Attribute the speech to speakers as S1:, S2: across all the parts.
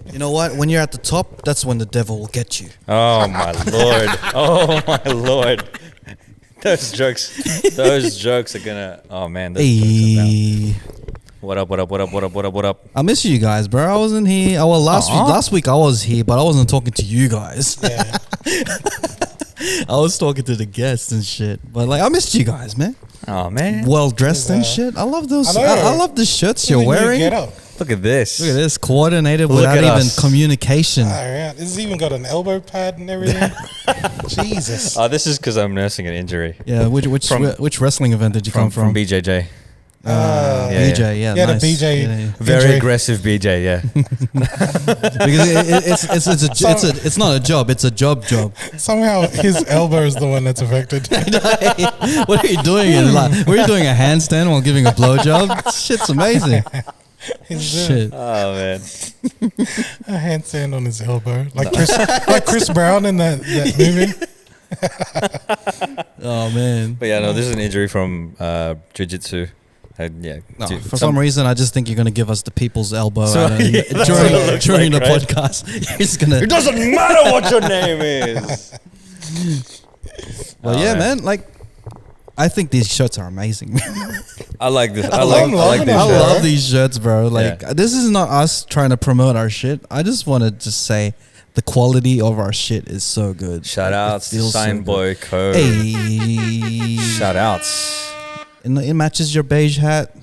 S1: You know what? When you're at the top, that's when the devil will get you.
S2: Oh my lord! Oh my lord! Those jokes are gonna. Oh man! Those jokes are down. What up? What up? What up? What up? What up? What up?
S1: I miss you guys, bro. I wasn't here. Well, last week I was here, but I wasn't talking to you guys.
S3: Yeah.
S1: I was talking to the guests and shit. But like, I missed you guys, man.
S2: Oh man!
S1: Well dressed and shit. I love those.
S3: I know.
S1: I love the shirts you're wearing.
S3: Get up.
S2: Look at this.
S1: Look at this, coordinated
S2: Look
S1: without
S2: at
S1: even
S2: us.
S1: communication.
S3: Yeah. This has even got an elbow pad and everything. Jesus.
S2: Oh, this is because I'm nursing an injury.
S1: Yeah, which wrestling event did you come from?
S2: From BJJ.
S1: BJ, yeah,
S3: Yeah,
S1: nice.
S3: the BJ.
S1: Yeah.
S2: Very
S3: Injury.
S2: aggressive BJ. Yeah.
S1: Because it's not a job, it's a job.
S3: Somehow his elbow is the one that's affected.
S1: What are you doing? Were you doing a handstand while giving a blowjob? Shit's amazing. Shit.
S2: Oh man.
S3: A handstand on his elbow, like Chris Brown in that movie.
S1: Oh man.
S2: But yeah, no, this is an injury from jiu-jitsu.
S1: For some reason, I just think you're gonna give us the people's elbow during
S2: like,
S1: the
S2: right?
S1: podcast. You're just gonna.
S2: It doesn't matter what your name is.
S1: Well, yeah, man. Like, I think these shirts are amazing.
S2: I like this. I
S3: love
S2: like
S3: them.
S2: this.
S1: I
S2: shirt.
S1: love these shirts, bro. Like,
S2: Yeah.
S1: this is not us trying to promote our shit. I just want to just say the quality of our shit is so good.
S2: Shout
S1: Like,
S2: outs
S1: it
S2: to
S1: feels so
S2: Sign
S1: good.
S2: Boy Co.
S1: Hey.
S2: Shout outs.
S1: It matches your beige hat.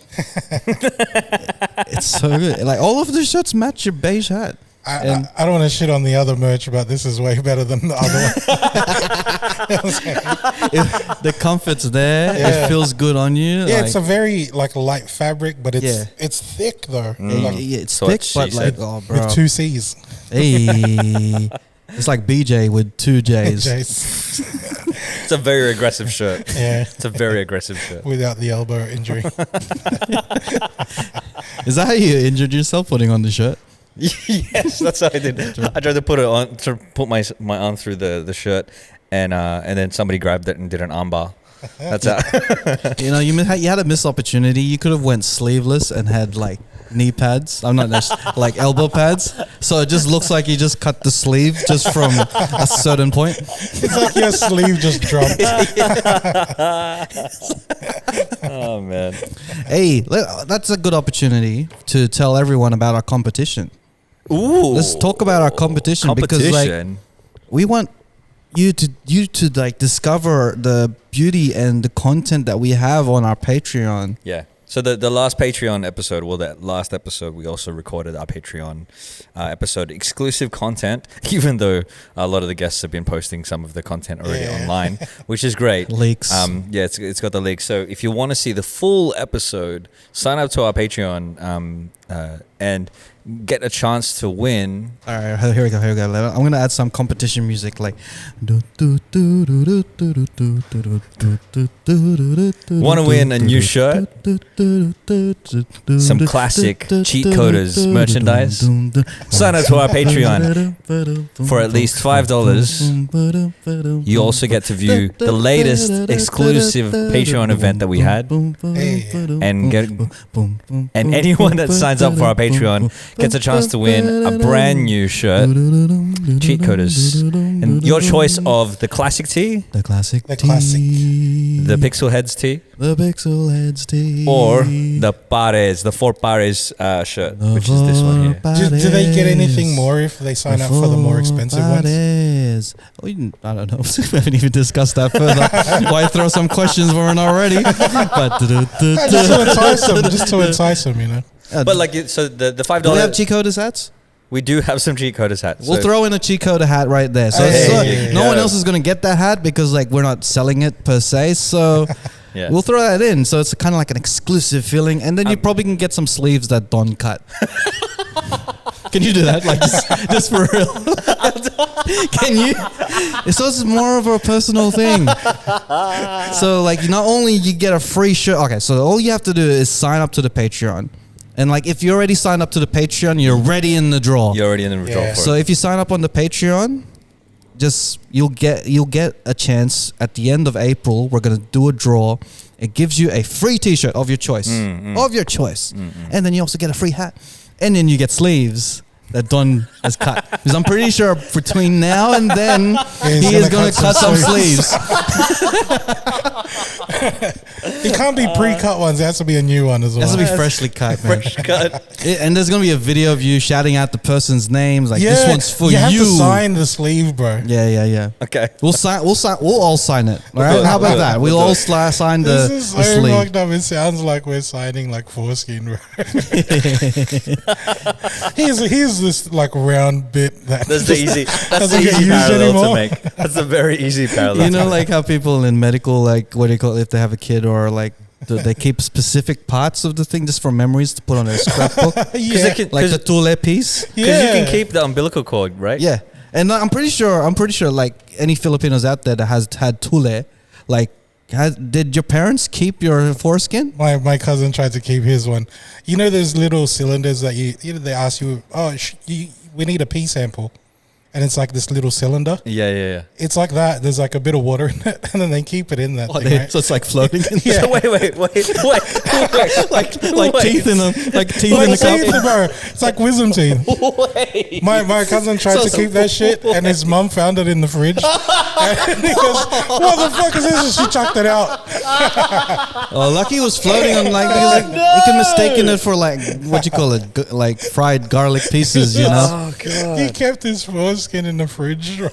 S1: It's so good. Like, all of the shirts match your beige hat.
S3: I don't want to shit on the other merch, but this is way better than the other one.
S1: The comfort's there.
S3: Yeah.
S1: It feels good on you.
S3: Yeah,
S1: like,
S3: it's a very light fabric, but it's thick though.
S1: it's
S2: So what
S1: thick,
S2: she
S1: but like,
S2: said.
S1: oh, bro.
S3: With 2 C's.
S1: Hey. It's like BJ with 2 J's.
S2: It's a very aggressive shirt.
S3: Yeah,
S2: It's a very aggressive shirt.
S3: without the elbow injury.
S1: Is that how you injured yourself putting on the shirt?
S2: Yes, that's how I did. I tried to put it on, to put my arm through the shirt, and then somebody grabbed it and did an armbar. That's how.
S1: You know, you had a missed opportunity. You could have went sleeveless and had like knee pads. I'm not like elbow pads. So it just looks like you just cut the sleeve just from a certain point.
S3: It's like your sleeve just dropped.
S2: Oh man.
S1: Hey, that's a good opportunity to tell everyone about our competition.
S2: Ooh.
S1: Let's talk about our competition because like we want you to like discover the beauty and the content that we have on our Patreon.
S2: Yeah. So the last Patreon episode, that last episode, we also recorded our Patreon episode, exclusive content, even though a lot of the guests have been posting some of the content already online, which is great.
S1: Leaks.
S2: Yeah, it's got the leaks. So if you want to see the full episode, sign up to our Patreon and get a chance to win.
S1: All right, here we go. I'm going to add some competition music like
S2: Want to win a new shirt? Some classic Cheatcoders merchandise? Sign up to our Patreon for at least $5. You also get to view the latest exclusive Patreon event that we had, and anyone that signs up for our Patreon gets a chance to win a brand new shirt, Cheatcoders, and your choice of the classic tee,
S1: the classic,
S3: The classic.
S2: the Pixel Heads tee,
S1: the Pixel Heads tee,
S2: or the Pares, the 4 Pares shirt, which is this one here.
S3: Do they get anything more if they sign up for the more expensive ones?
S1: I don't know. We haven't even discussed that further. Why throw some questions when we're not ready? But
S3: Just to entice them, you know.
S2: But like, so the $5.
S1: Do we have Cheatcoders hats?
S2: We do have some Cheatcoders hats.
S1: We'll throw in a Cheatcoder hat right there. So no one else is going to get that hat because like we're not selling it per se. So
S2: Yeah.
S1: we'll throw that in. So it's kind of like an exclusive feeling. And then you probably can get some sleeves that Don cut. Can you do that? Like just for real? Can you? So it's more of a personal thing. So like not only you get a free shirt. Okay, so all you have to do is sign up to the Patreon. And like if you already signed up to the Patreon, you're already in the draw.
S2: You're already in the draw for
S1: So
S2: it.
S1: if you sign up on the Patreon, just you'll get a chance at the end of April. We're gonna do a draw. It gives you a free T-shirt of your choice, and then you also get a free hat, and then you get sleeves. that Don has cut. Because I'm pretty sure between now and then
S3: he's
S1: he is going to cut some sleeves.
S3: It can't be pre-cut ones. It has to be a new one as
S1: It
S3: well.
S1: has to be freshly cut, man.
S2: Fresh cut.
S1: And there's going to be a video of you shouting out the person's names. Like, this one's for you.
S3: You have to sign the sleeve, bro.
S1: Yeah.
S2: Okay.
S1: We'll all sign it. All right? How about that? We'll all sign the
S3: This is so
S1: sleeve.
S3: fucked up. It sounds like we're signing like foreskin, bro. here's this like round bit that
S2: That's the easy. That's the
S3: doesn't get
S2: easy
S3: used
S2: parallel to
S3: anymore.
S2: make. That's a very easy parallel.
S1: You know, like how people in medical, like, what do you call it, if they have a kid or like, they keep specific parts of the thing just for memories to put on their scrapbook.
S3: Yeah.
S1: Like the tule piece.
S2: Because you can keep the umbilical cord, right?
S1: Yeah. And I'm pretty sure like any Filipinos out there that has had tule, like, did your parents keep your foreskin?
S3: My cousin tried to keep his one. You know those little cylinders that they ask you, we need a pee sample. And it's like this little cylinder.
S2: Yeah.
S3: It's like that. There's like a bit of water in it, and then they keep it in that thing, right?
S1: So it's like floating in
S3: Yeah.
S2: So wait.
S1: like
S2: Wait.
S1: teeth in them, like teeth in
S3: Like
S1: the cup.
S3: teeth, bro. It's like wisdom teeth.
S2: Wait.
S3: My cousin tried to keep that shit, and his mum found it in the fridge. And he goes, "What the fuck is this?" And she chucked it out.
S1: Oh, lucky it was floating on like, because you can mistaken it for like, what you call it, like fried garlic pieces, you know?
S2: Oh god.
S3: He kept his foreskin in the fridge. Bro.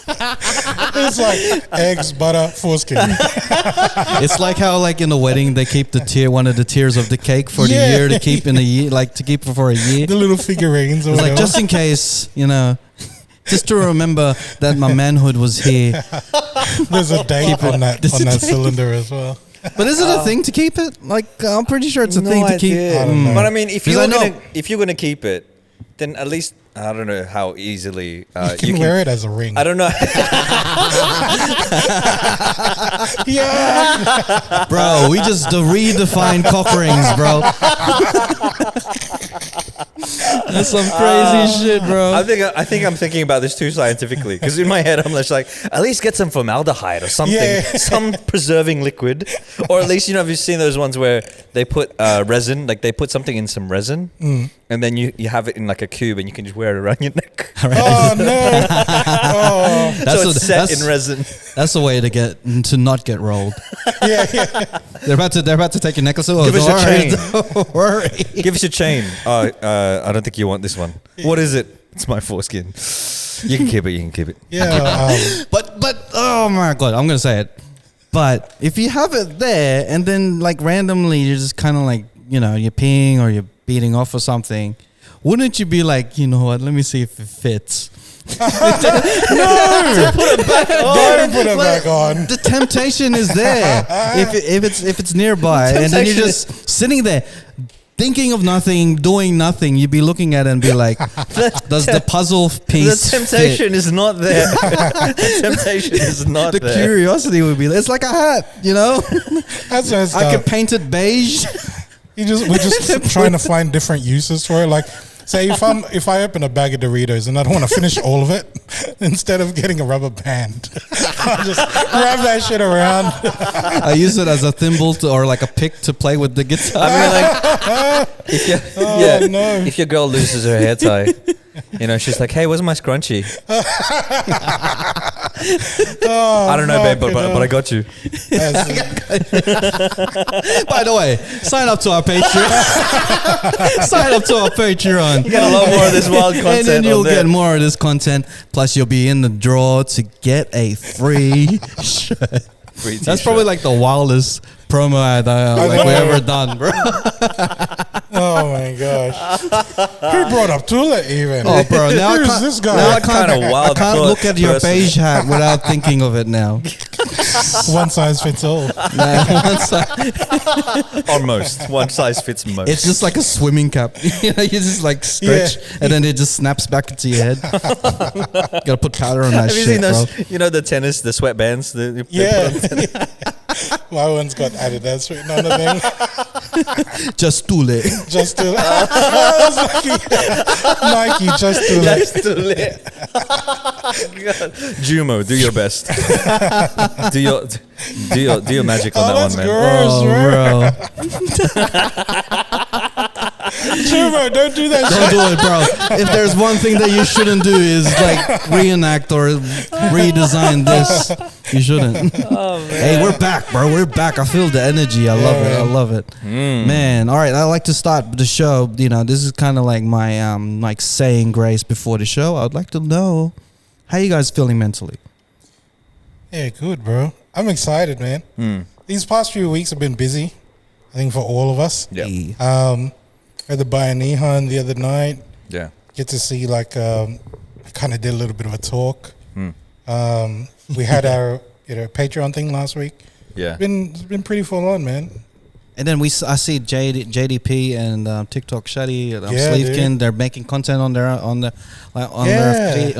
S3: It's like eggs, butter, foreskin.
S1: It's like how like in a wedding they keep one of the tiers of the cake for the year to keep in a year, like to keep it for a year.
S3: The little figurines or
S1: It's
S3: whatever.
S1: like just in case, you know, just to remember that my manhood was here.
S3: There's a date on that cylinder as well.
S1: But is it a thing to keep it? Like I'm pretty sure it's a thing to keep.
S3: I don't know.
S2: But I mean, if
S1: Because
S2: you're gonna keep it, then at least I don't know how easily
S3: You can wear it as a ring.
S2: I don't know.
S3: Yeah.
S1: Bro, we just redefined cock rings, bro. That's some crazy shit, bro.
S2: I think I'm thinking about this too scientifically, because in my head I'm just like, at least get some formaldehyde or something,
S3: Yeah.
S2: some preserving liquid, or at least, you know, have you seen those ones where they put resin, like they put something in some resin, and then you have it in like a cube and you can just wear it around your neck.
S3: Oh no. Oh.
S2: So it's set in resin.
S1: That's the way to not get rolled.
S3: Yeah.
S1: They're about to take your necklace. Oh,
S2: Give us
S1: don't
S2: your
S1: worry,
S2: chain.
S1: Don't worry.
S2: Give us your chain. I don't think you want this one. What is it? It's my foreskin. You can keep it.
S3: Yeah.
S1: But oh my god, I'm gonna say it. But if you have it there and then like randomly you're just kind of like, you know, you're peeing or you're beating off or something, wouldn't you be like, you know what? Let me see if it fits.
S3: Don't put it back on.
S1: The temptation is there if it's nearby, and then you're just sitting there thinking of nothing, doing nothing. You'd be looking at it and be like, does the puzzle piece
S2: The temptation
S1: fit?
S2: is not there. The temptation is not
S1: The
S2: there.
S1: curiosity would be there. It's like a hat, you know?
S3: That's messed
S1: I
S3: up.
S1: could paint it beige.
S3: We're just trying to find different uses for it. Like, say if I open a bag of Doritos and I don't want to finish all of it, instead of getting a rubber band, I'll just grab that shit around.
S1: I use it as a thimble or like a pick to play with the guitar.
S2: I mean, like, if your girl loses her hair tie, you know, she's like, "Hey, where's my scrunchie?" I don't know, babe, but I got you.
S1: By the way, sign up to our Patreon. Sign up to our Patreon.
S2: You get a lot more of this wild content.
S1: And then you'll
S2: on there.
S1: get more of this content. Plus, you'll be in the draw to get a free shirt.
S2: Free
S1: That's
S2: t-shirt.
S1: probably like the wildest promo ad we've ever done, bro.
S3: Oh my gosh. Who brought up Tula even?
S1: Oh, bro. Now
S3: Who's
S1: I can't,
S3: this guy?
S1: now I
S2: What kind
S1: can't,
S2: of wild
S1: I can't
S2: thought
S1: look at your
S2: person?
S1: beige hat without thinking of it now.
S3: One size fits all.
S2: Almost. One size fits most.
S1: It's just like a swimming cap. You know, you just like stretch and then it just snaps back into your head. Gotta put powder on that
S2: Have you
S1: shit,
S2: seen
S1: bro.
S2: those? You know the tennis, the sweatbands.
S3: Yeah. My one's got Adidas written on the thing.
S1: Just too late.
S3: Just to Nike, just to
S2: Just too late. Jumo, do your best. do your magic on that one, man.
S3: gross,
S1: Oh,
S3: bro.
S1: bro.
S3: True, bro. Don't do that.
S1: Don't do it, bro. If there's one thing that you shouldn't do is like reenact or redesign this. You shouldn't.
S2: Oh, man.
S1: Hey, we're back, bro. We're back. I feel the energy. I love it. I love it. Man. All right. I like to start the show. You know, this is kind of like my like saying grace before the show. I'd like to know how you guys feeling mentally.
S3: Yeah, good, bro. I'm excited, man. These past few weeks have been busy, I think, for all of us.
S2: Yeah.
S3: Had the Bayanihan the other night.
S2: Yeah.
S3: Get to see, like, kind of did a little bit of a talk. We had our Patreon thing last week.
S2: Yeah.
S3: It's been pretty full on, man.
S1: And then I see JDP and TikTok Shuddy,
S3: Yeah,
S1: Sleevekin.
S3: dude.
S1: They're making content on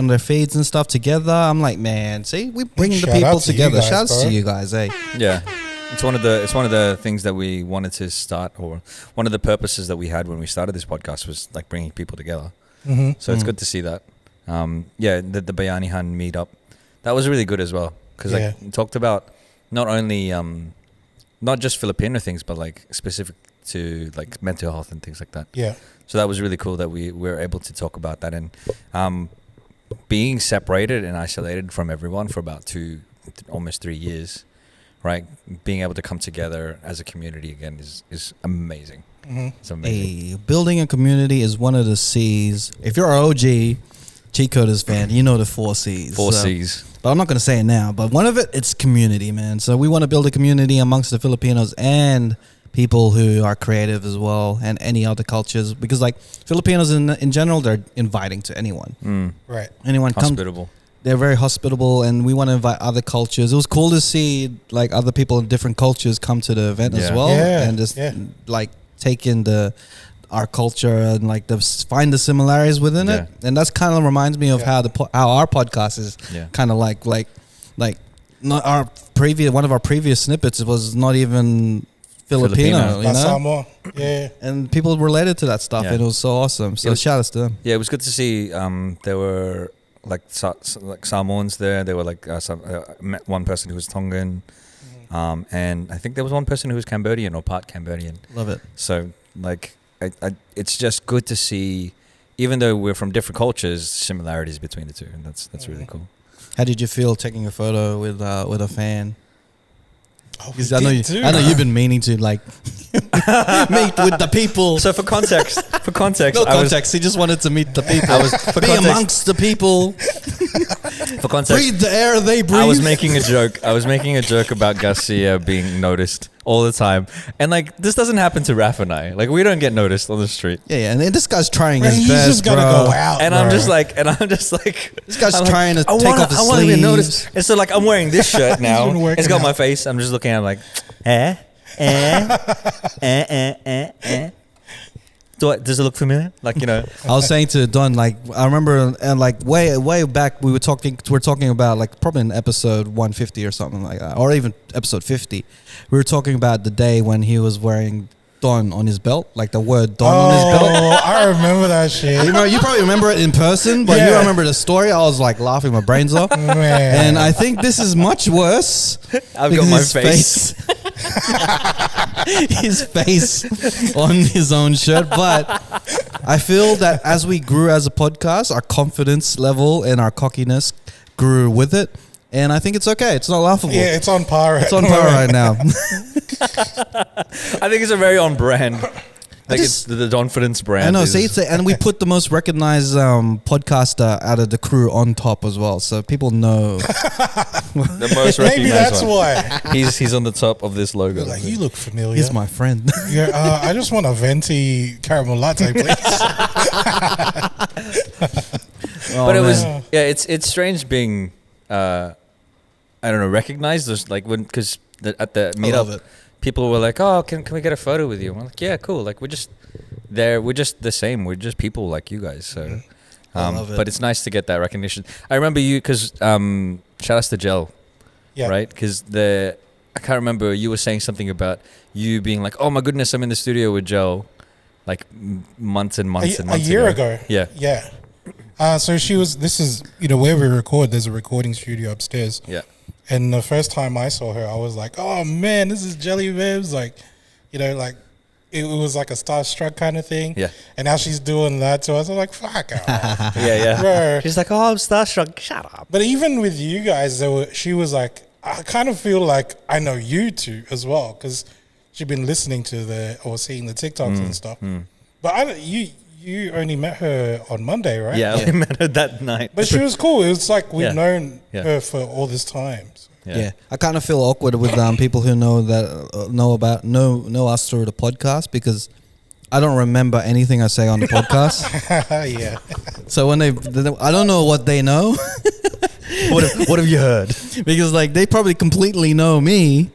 S1: their feeds and stuff together. I'm like, man, see, we bringing the
S3: Shout
S1: people
S3: out to you
S1: together.
S3: guys,
S1: Shouts
S3: bro.
S1: to you guys, hey.
S2: Yeah. It's one of the things that we wanted to start, or one of the purposes that we had when we started this podcast was like bringing people together. So it's good to see that. The Bayanihan meetup, that was really good as well, because like we talked about not only not just Filipino things, but like specific to like mental health and things like that.
S3: Yeah.
S2: So that was really cool that we were able to talk about that, and being separated and isolated from everyone for about almost 3 years, right? Being able to come together as a community again is amazing. It's amazing.
S1: Hey, building a community is one of the C's. If you're an OG Cheatcoders fan, you know the 4 C's.
S2: 4 C's.
S1: But I'm not going to say it now. But one of it's community, man. So we want to build a community amongst the Filipinos and people who are creative as well, and any other cultures. Because like Filipinos in general, they're inviting to anyone.
S3: Right.
S1: Anyone comes.
S2: Hospitable.
S1: They're very hospitable, and we want to invite other cultures. It was cool to see like other people in different cultures come to the event as well, and just like take in our culture and like find the similarities within it. And that's kind of reminds me of how our podcast is kind of like not our previous one of our previous snippets was not even Filipino. You know?
S3: Samoa. Yeah.
S1: And people related to that stuff, and it was so awesome. So shout outs to them.
S2: Yeah, it was good to see. There were like Samoans there. There were like met one person who was Tongan, and I think there was one person who was Cambodian or part Cambodian.
S1: Love it.
S2: So like, it's just good to see, even though we're from different cultures, similarities between the two, and that's really cool.
S1: How did you feel taking a photo with a fan?
S3: Oh,
S1: I know you've been meaning to like meet with the people.
S2: So for context,
S1: No context. He just wanted to meet the people. Be amongst the people.
S2: For context,
S1: Breathe the air they breathe.
S2: I was making a joke about Garcia being noticed all the time, and like this doesn't happen to Raf and I. Like we don't get noticed on the street.
S1: Yeah, and this guy's trying his
S3: He's
S1: best,
S3: just gotta
S1: bro.
S3: go out.
S2: And
S3: bro.
S2: I'm just like,
S1: This guy's trying to take off his
S2: I want to be
S1: sleeves.
S2: noticed. And so like I'm wearing this shirt now.
S3: been working
S2: It's got my
S3: out.
S2: face. I'm just looking at it like, Does it look familiar? Like, you know.
S1: I was saying to Don, like I remember, and like way back, we're talking about like probably in episode 150 or something like that, or even episode 50. We were talking about the day when he was wearing Don on his belt, like the word Don on his belt.
S3: Oh, I remember that shit.
S1: You probably remember it in person, but you remember the story. I was like laughing my brains off.
S3: Man.
S1: And I think this is much worse.
S2: I've
S1: because
S2: got my
S1: his
S2: face.
S1: his face on his own shirt. But I feel that as we grew as a podcast, our confidence level and our cockiness grew with it. And I think it's okay. It's not laughable.
S3: Yeah, it's on par.
S1: It's on par right now.
S2: I think it's a very on brand. Like it's the Donfidence brand.
S1: I know. And we put the most recognized podcaster out of the crew on top as well, so people know.
S2: The most
S3: Maybe
S2: recognized
S3: that's
S2: one.
S3: why.
S2: He's on the top of this logo.
S3: Like, you look familiar.
S1: He's my friend.
S3: Yeah, I just want a venti caramel latte, please.
S2: But it was it's strange being I don't know, recognized. There's like because at the meetup, people were like, "Oh, can we get a photo with you?" I'm like, "Yeah, cool." Like we're just the same. We're just people like you guys. So, but it's nice to get that recognition. I remember you because shout outs to Gel, right? Because I can't remember, you were saying something about you being like, "Oh my goodness, I'm in the studio with Gel," like months and months and months
S3: a year ago.
S2: Yeah.
S3: So this is where we record. There's a recording studio upstairs.
S2: Yeah.
S3: And the first time I saw her, I was like, "Oh man, this is Jelly Bibs!" Like, like it was like a starstruck kind of thing.
S2: Yeah.
S3: And now she's doing that to us. I'm like, fuck off.
S2: Yeah.
S3: Bro.
S2: She's like, oh, I'm starstruck. Shut up.
S3: But even with you guys, she was like, I kind of feel like I know you two as well because she'd been listening to or seeing the TikToks and stuff. But you only met her on Monday, right?
S2: Yeah, I only met her that night.
S3: But she was cool. It was like we've known
S2: Yeah.
S3: her for all this time. So.
S1: Yeah. I kind of feel awkward with people who know us through the podcast because I don't remember anything I say on the podcast.
S3: Yeah.
S1: So when I don't know what they know.
S2: What have you heard?
S1: Because like they probably completely know me,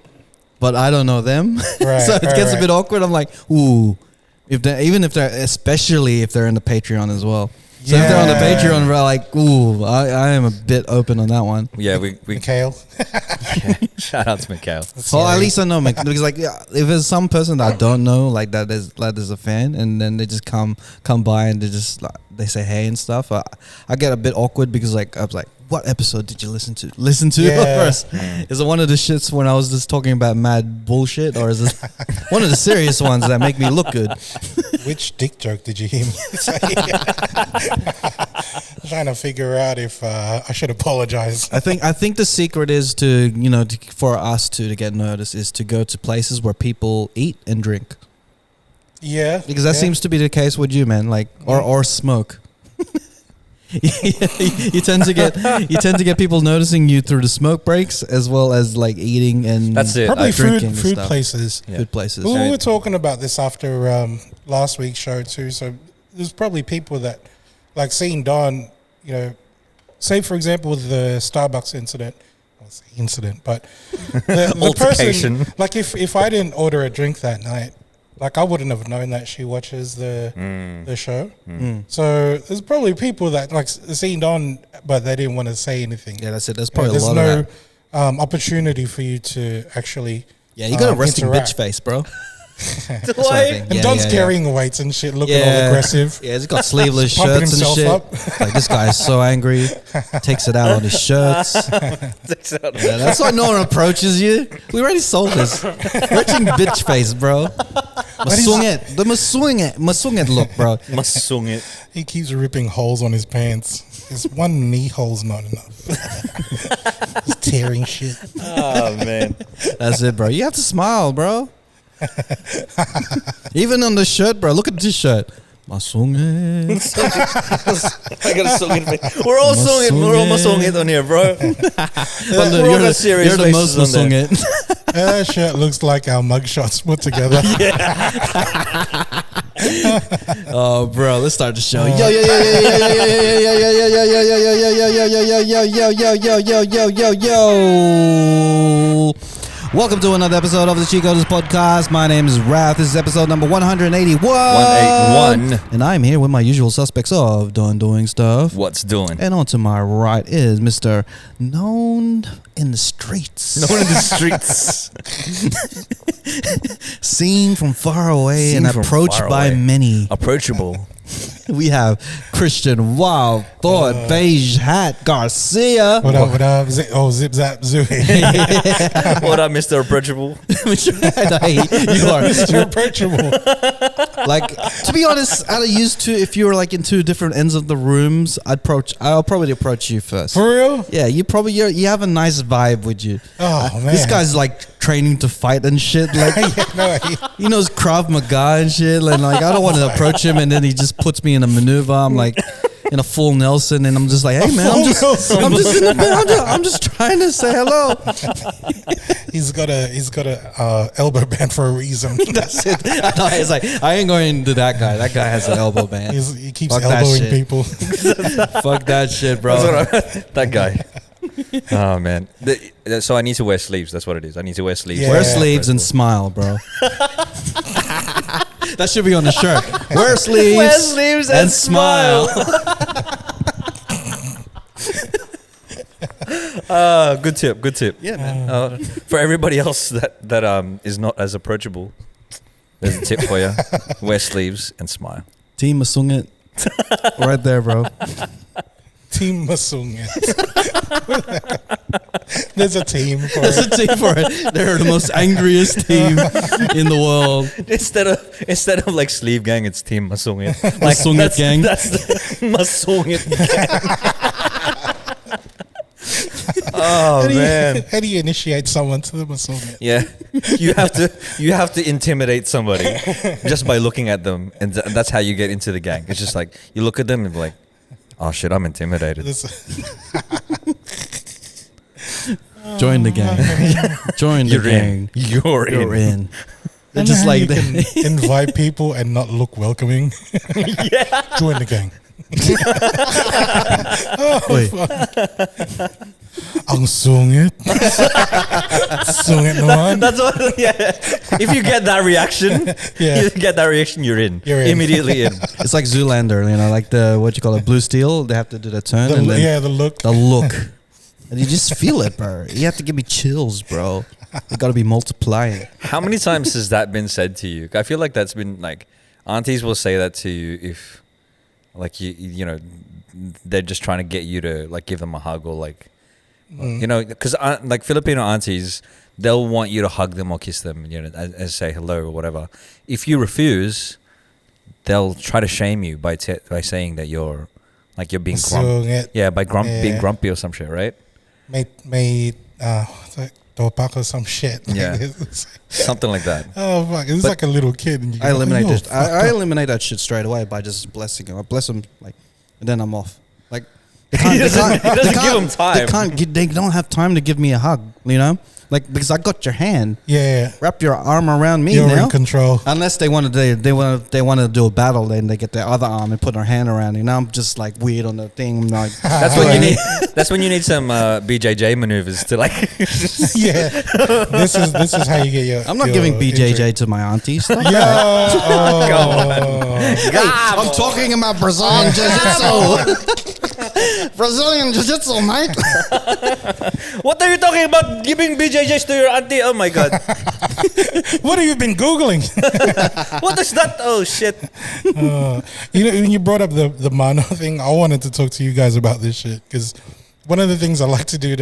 S1: but I don't know them.
S3: Right,
S1: So it gets a
S3: right.
S1: bit awkward. I'm like, ooh, especially if they're in the Patreon as well. So if they're on the Patreon, we're like, ooh, I am a bit open on that one.
S2: Yeah, we
S3: Mikhail.
S2: shout out to Mikhail.
S1: Well, at least I know because like if there's some person that I don't know, like that is a fan, and then they just come by and they say hey and stuff. I get a bit awkward because like I was like, what episode did you listen to?
S3: Yeah.
S1: First. Is it one of the shits when I was just talking about mad bullshit, or is it one of the serious ones that make me look good?
S3: Which dick joke did you hear me say? Trying to figure out if I should apologize.
S1: I think the secret is for us to get noticed is to go to places where people eat and drink.
S3: Yeah.
S1: Because that seems to be the case with you, man. Like or smoke. you tend to get people noticing you through the smoke breaks as well as like eating and
S2: That's it.
S3: Probably
S1: drinking and
S3: food
S1: stuff.
S3: places.
S2: Yeah.
S1: Food places.
S3: We were talking about this after last week's show too. So there's probably people that like seeing Don, say for example with the Starbucks incident. But the
S2: Altercation.
S3: person, like if I didn't order a drink that night, like I wouldn't have known that she watches the show. So there's probably people that like seen Don, but they didn't want to say anything.
S1: Yeah, that's it. There's probably a
S3: There's
S1: lot
S3: no
S1: of that.
S3: opportunity for you to actually.
S1: Yeah, you got a resting
S3: interact.
S1: bitch face, bro.
S2: Do I?
S3: And Don's carrying weights and shit, looking all aggressive.
S1: Yeah, he's got sleeveless
S3: Pumping
S1: shirts and
S3: himself
S1: shit.
S3: up.
S1: Like this guy is so angry. Takes it out on his shirts. Yeah, that's why no one approaches you. We already sold this. Resting bitch face, bro. Masungit. The masungit look, bro.
S2: Masung it.
S3: He keeps ripping holes on his pants. His one knee hole's not enough. He's tearing shit.
S2: Oh man.
S1: That's it, bro. You have to smile, bro. Even on the shirt, bro. Look at this shirt. Masungit.
S2: I gotta song it. We're all songing. We're all masungit on here, bro.
S1: But
S2: We're all got serious
S1: you're the most
S2: faces on there.
S1: masungit.
S3: That shirt looks like our mugshots put together.
S1: Oh, bro, let's start the show. Yo, yo, yo, yo, yo. Welcome to another episode of the Cheatcoders podcast. My name is Ralph. This is episode number 181.
S2: 181.
S1: And I'm here with my usual suspects of doing stuff.
S2: What's doing?
S1: And on to my right is Mr. Known in the Streets.
S2: No one in the streets.
S1: Seen from far away
S2: Seen
S1: and
S2: from
S1: approached
S2: far
S1: by
S2: away.
S1: many.
S2: Approachable.
S1: We have Christian Wild Thought Beige Hat Garcia.
S3: What up, what up? Zip Zap Zooey.
S2: What up, Mr. Approachable?
S1: You are.
S3: You're approachable.
S1: Like, to be honest, out of used to, if you were like in two different ends of the rooms, I'll probably approach you first.
S3: For real?
S1: Yeah, you have a nice vibe with you.
S3: Oh, man.
S1: This guy's like training to fight and shit. Like, he knows Krav Maga and shit. And like, I don't want to approach him, and then he just puts me in a maneuver. I'm like in a full Nelson, and I'm just like, hey man, I'm just trying to say hello.
S3: He's got a elbow band for a reason.
S1: That's it. I know, it's like, I ain't going to that guy. That guy has an elbow band.
S3: He keeps
S1: Fuck that
S3: elbowing
S1: shit.
S3: people.
S1: Fuck that shit, bro.
S2: That guy. Oh man. So I need to wear sleeves. That's what it is. I need to wear sleeves.
S3: Yeah.
S1: Wear sleeves and smile, bro. That should be on the shirt. Wear sleeves, and smile.
S2: Good tip.
S1: Yeah, man.
S2: For everybody else that is not as approachable, there's a tip for you. Wear sleeves and smile.
S1: Team Masungit. Right there, bro.
S3: Team Masung. There's a team for
S1: There's
S3: it.
S1: a team for it. They're the most angriest team in the world.
S2: Instead Instead of like sleeve gang, it's team masungit. Like
S1: Masungit gang.
S2: That's the masungit gang. Oh man.
S3: How do you initiate someone to the masungit?
S2: Yeah, you have to intimidate somebody just by looking at them, and that's how you get into the gang. It's just like you look at them and be like, oh shit, I'm intimidated.
S1: Join the gang. Join the gang.
S2: You're in.
S1: They're just like
S3: you can invite people and not look welcoming.
S2: Yeah.
S3: Join the gang.
S1: Wait.
S3: Ang sungit. Sungit naman.
S2: That's what. Yeah. If you get that reaction, you're in.
S3: You're in.
S2: Immediately in.
S1: It's like Zoolander, like the what you call it, blue steel. They have to do the turn and then
S3: The look.
S1: the look, and you just feel it, bro. You have to give me chills, bro. You got to be multiplying.
S2: How many times has that been said to you? I feel like that's been like aunties will say that to you if like you know they're just trying to get you to like give them a hug or like because like Filipino aunties, they'll want you to hug them or kiss them, as say hello or whatever. If you refuse, they'll try to shame you by saying that you're being grumpy. Yeah, by being grumpy or some shit, right?
S3: May topak or some shit.
S2: Yeah, something like that.
S3: Oh fuck! It's like a little kid. And
S1: I eliminate I eliminate that shit straight away by just blessing him. I bless him and then I'm off. Like
S2: He doesn't give them time.
S1: They don't have time to give me a hug. Because I got your hand.
S3: Yeah.
S1: Wrap your arm around me
S3: You're
S1: now.
S3: in control.
S1: Unless they want to do a battle, then they get their other arm and put their hand around you. Now I'm just like weird on the thing. I'm like,
S2: That's when you need some BJJ maneuvers to like.
S3: Yeah. This is how you get your.
S1: I'm not giving BJJ to my auntie. Stop
S3: Yeah.
S1: that.
S3: Oh.
S1: I'm talking about Brazilian jiu-jitsu. Brazilian jiu-jitsu, mate.
S2: What are you talking about? Giving BJJs to your auntie? Oh my god!
S3: What have you been googling?
S2: What is that? Oh shit!
S3: When you brought up the Mano thing, I wanted to talk to you guys about this shit because one of the things I like to do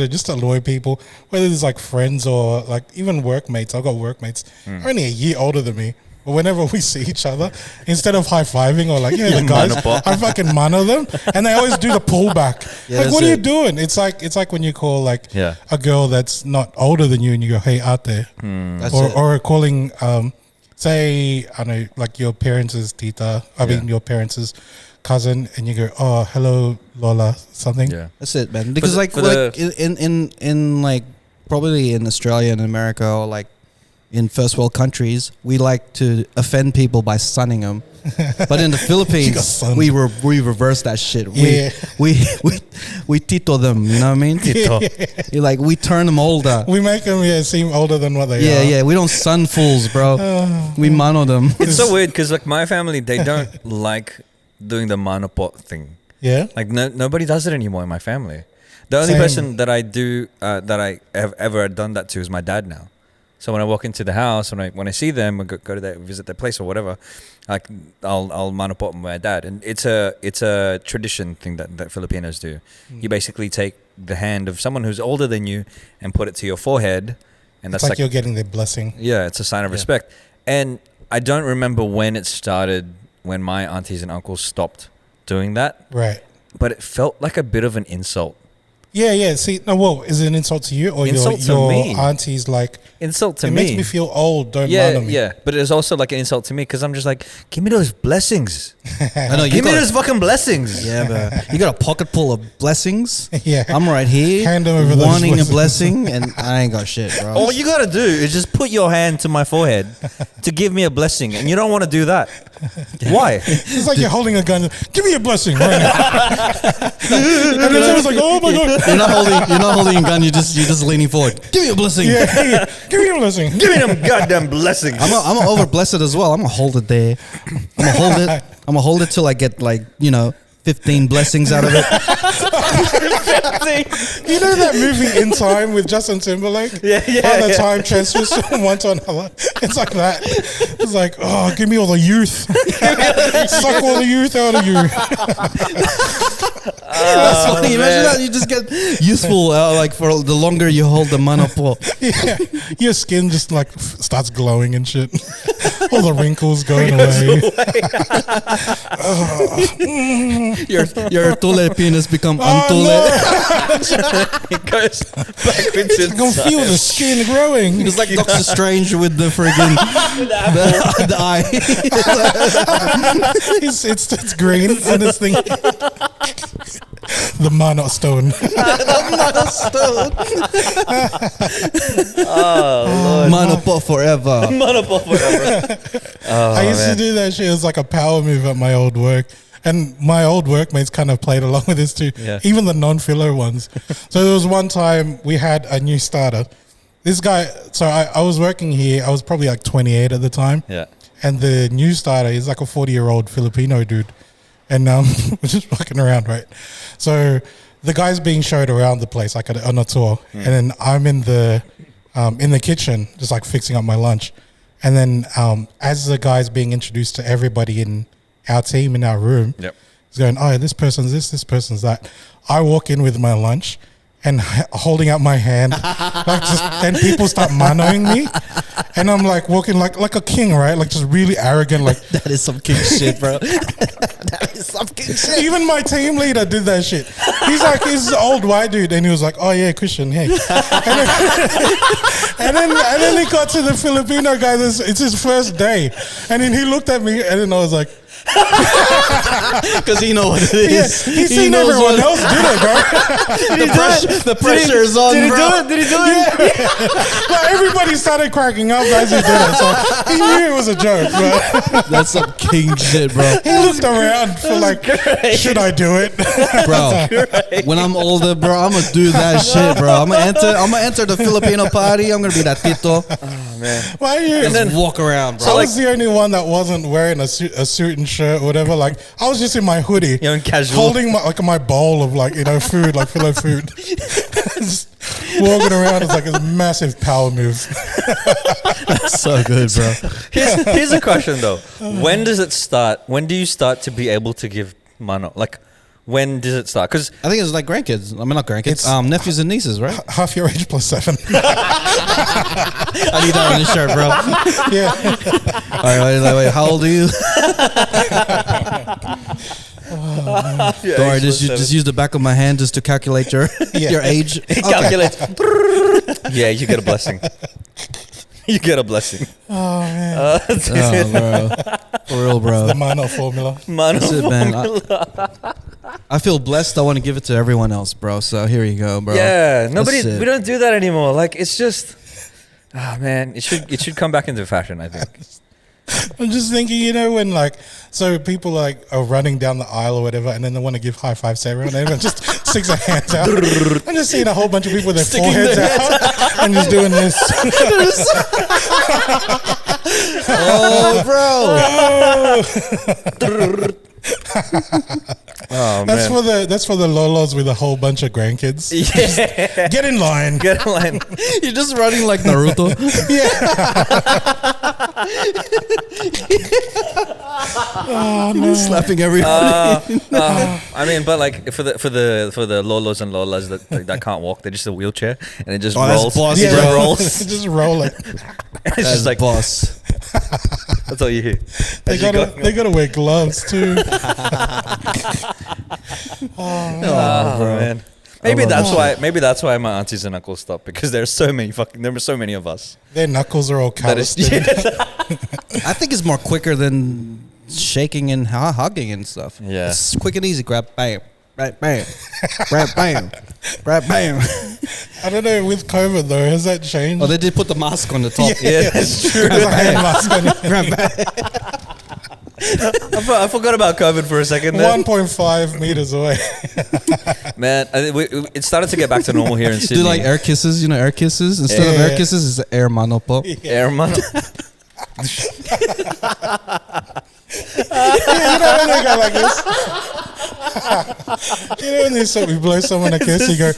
S3: just annoy people, whether it's like friends or like even workmates. I've got workmates only a year older than me. But whenever we see each other, instead of high-fiving or like, the guys, I fucking mano them. And they always do the pullback.
S1: Yeah,
S3: what are you doing? It's like when you call like a girl that's not older than you and you go, hey, ate. Or calling, say, I know, like your parents' tita, your parents' cousin, and you go, oh, hello, Lola, something.
S1: Yeah. That's it, man. Because in like probably in Australia and America or like in first world countries, we like to offend people by sunning them. But in the Philippines, we reverse that shit. We tito them, you know what I mean? Tito. We turn them older.
S3: We make them seem older than what they are.
S1: Yeah, we don't sun fools, bro. We mano them.
S2: It's so weird because like my family, they don't like doing the Mano Po thing.
S3: Yeah,
S2: like nobody does it anymore in my family. The only person that I do that I have ever done that to is my dad now. So when I walk into the house, when I see them, go to visit their place or whatever, like I'll Mano Po my dad, and it's a tradition thing that Filipinos do. You basically take the hand of someone who's older than you and put it to your forehead, and that's
S3: like you're getting their blessing.
S2: Yeah, it's a sign of respect. And I don't remember when it started, when my aunties and uncles stopped doing that.
S3: Right.
S2: But it felt like a bit of an insult.
S3: Yeah. See, is it an insult to you or
S2: insult
S3: your
S2: to me.
S3: auntie's like
S2: insult to
S3: it
S2: me? It
S3: makes me feel old. Don't mano me.
S2: Yeah, but it's also like an insult to me because I'm just like, give me those blessings.
S1: I know,
S2: give me those fucking blessings.
S1: Yeah, but you got a pocket full of blessings.
S3: Yeah,
S1: I'm right here,
S3: hand over
S1: wanting
S3: those
S1: a blessing, and I ain't got shit, bro.
S2: All you gotta do is just put your hand to my forehead to give me a blessing, and you don't want to do that. Why?
S3: It's like you're holding a gun. Give me a blessing right now. And then someone's like, oh my god.
S1: You're not holding a gun. You're just leaning forward. Give me a blessing.
S3: Yeah. Give me a blessing.
S2: Give me them goddamn blessings.
S1: I'm gonna over bless it as well. I'm gonna hold it there. I'm gonna hold it till I get 15 blessings out of it.
S3: You know that movie In Time with Justin Timberlake?
S2: Yeah.
S3: How the time transfers from one to another. It's like that. It's like, oh, give me all the youth. Suck all the youth out of you.
S1: That's funny. Imagine that you just get youthful like for the longer you hold the Mano Po.
S3: Yeah, your skin just like starts glowing and shit. All the wrinkles going away.
S1: Your tule penis become untule.
S3: No.
S2: It goes backwards
S3: I can feel the skin growing.
S1: It's like Doctor Strange with the friggin' the eye.
S3: It's green and this thing. The Mano Stone.
S1: Mano Po forever.
S2: Mano Po forever.
S3: I used to do that shit. It was like a power move at my old work. And my old workmates kind of played along with this too.
S2: Yeah.
S3: Even the non-filler ones. So there was one time we had a new starter. This guy, so I was working here. I was probably like 28 at the time.
S2: Yeah.
S3: And the new starter is like a 40-year-old Filipino dude. And we're just walking around, right? So the guy's being showed around the place like on a tour. And then I'm in the kitchen just like fixing up my lunch. And then as the guy's being introduced to everybody in our team in our room, he's going, oh, this person's this person's that. I walk in with my lunch and holding out my hand, like just, and people start manoing me, and I'm like walking like a king, right? Like just really arrogant, like
S1: That is some king shit, bro. That is some king shit.
S3: even my team leader did that shit. He's an old white dude, and he was like, "Oh yeah, Christian, hey." And then he got to the Filipino guy. It's his first day, and then he looked at me, and then I was like,
S1: Because he know what it is.
S3: "Yeah, he's seen
S1: knows
S3: everyone
S1: what-
S3: else do it, bro."
S1: The pressure is on, bro.
S2: Did he do it?
S3: But everybody started cracking up as he did it, so he knew it was a joke. But
S1: That's some king shit, bro.
S3: he looked around for like, should I do it?
S1: Bro, when I'm older, bro, I'm gonna do that shit, bro. I'm gonna enter the Filipino party. I'm gonna be that tito.
S3: Why are you?
S1: Just walk around, bro.
S3: I was the only one that wasn't wearing a suit and shirt or whatever. Like I was just in my hoodie,
S2: You're in casual.
S3: holding my bowl of like food, like filler food, just walking around. It's like a massive power move.
S1: That's so good, bro.
S2: Here's a question though. When does it start? When do you start to be able to give mano? Like, when does it start? Because
S1: I think it's like grandkids. I mean, not grandkids. Nephews and nieces, right?
S3: Half your age plus 7.
S1: I need that on your shirt, bro.
S3: Yeah.
S1: All right, wait. How old are you? Don't worry, just use the back of my hand just to calculate your age.
S2: calculate. Yeah, you get a blessing. You get a blessing.
S3: Oh man,
S1: Oh, bro. For real, bro.
S3: the Mano formula.
S2: Mano.
S1: That's it, man. I feel blessed. I want to give it to everyone else, bro. So here you go, bro.
S2: Yeah, nobody.
S1: That's it.
S2: We don't do that anymore. Like, it's just. Ah, man, it should come back into fashion, I think.
S3: I'm just thinking, when so people like are running down the aisle or whatever, and then they want to give high fives to everyone, and everyone just sticks their hands out. I'm just seeing a whole bunch of people with their
S1: Sticking
S3: foreheads
S1: their
S3: out and just doing this.
S1: Oh, bro.
S2: Oh,
S3: That's
S2: man.
S3: for the lolos with a whole bunch of grandkids.
S2: Yeah.
S3: Get in line.
S2: Get in line.
S1: You're just running like Naruto.
S3: Oh no.
S1: Slapping everyone.
S2: I mean, but like for the lolos and lolas that can't walk, they're just a wheelchair and it just
S1: That's
S2: rolls.
S1: boss,
S2: It
S1: bro.
S2: just rolls.
S3: Just roll it.
S2: It's
S1: That's
S2: just like
S1: boss.
S2: that's all you hear.
S3: They gotta wear gloves too.
S2: Oh man. Maybe that's why my aunties and uncles stopped, because there were so many of us.
S3: Their knuckles are all
S2: That is,
S3: calloused.
S1: I think it's more quicker than shaking and hugging and stuff.
S2: Yeah.
S1: It's quick and easy. Grab, bam. Right, bam. Grab, bam. Grab, bam.
S3: I don't know, with COVID though, has that changed?
S1: Oh, they did put the mask on the top.
S2: Yeah, that's true.
S3: There's a hand mask on it.
S1: Grab, bam.
S2: I forgot about COVID for a second.
S3: 1.5 meters away.
S2: Man, it started to get back to normal here in Sydney.
S1: Do like air kisses, air kisses. Instead of
S3: Yeah.
S1: air kisses, it's air Mano Po.
S2: Air man.
S3: You know when they go like this? You know when we blow someone a kiss, you go,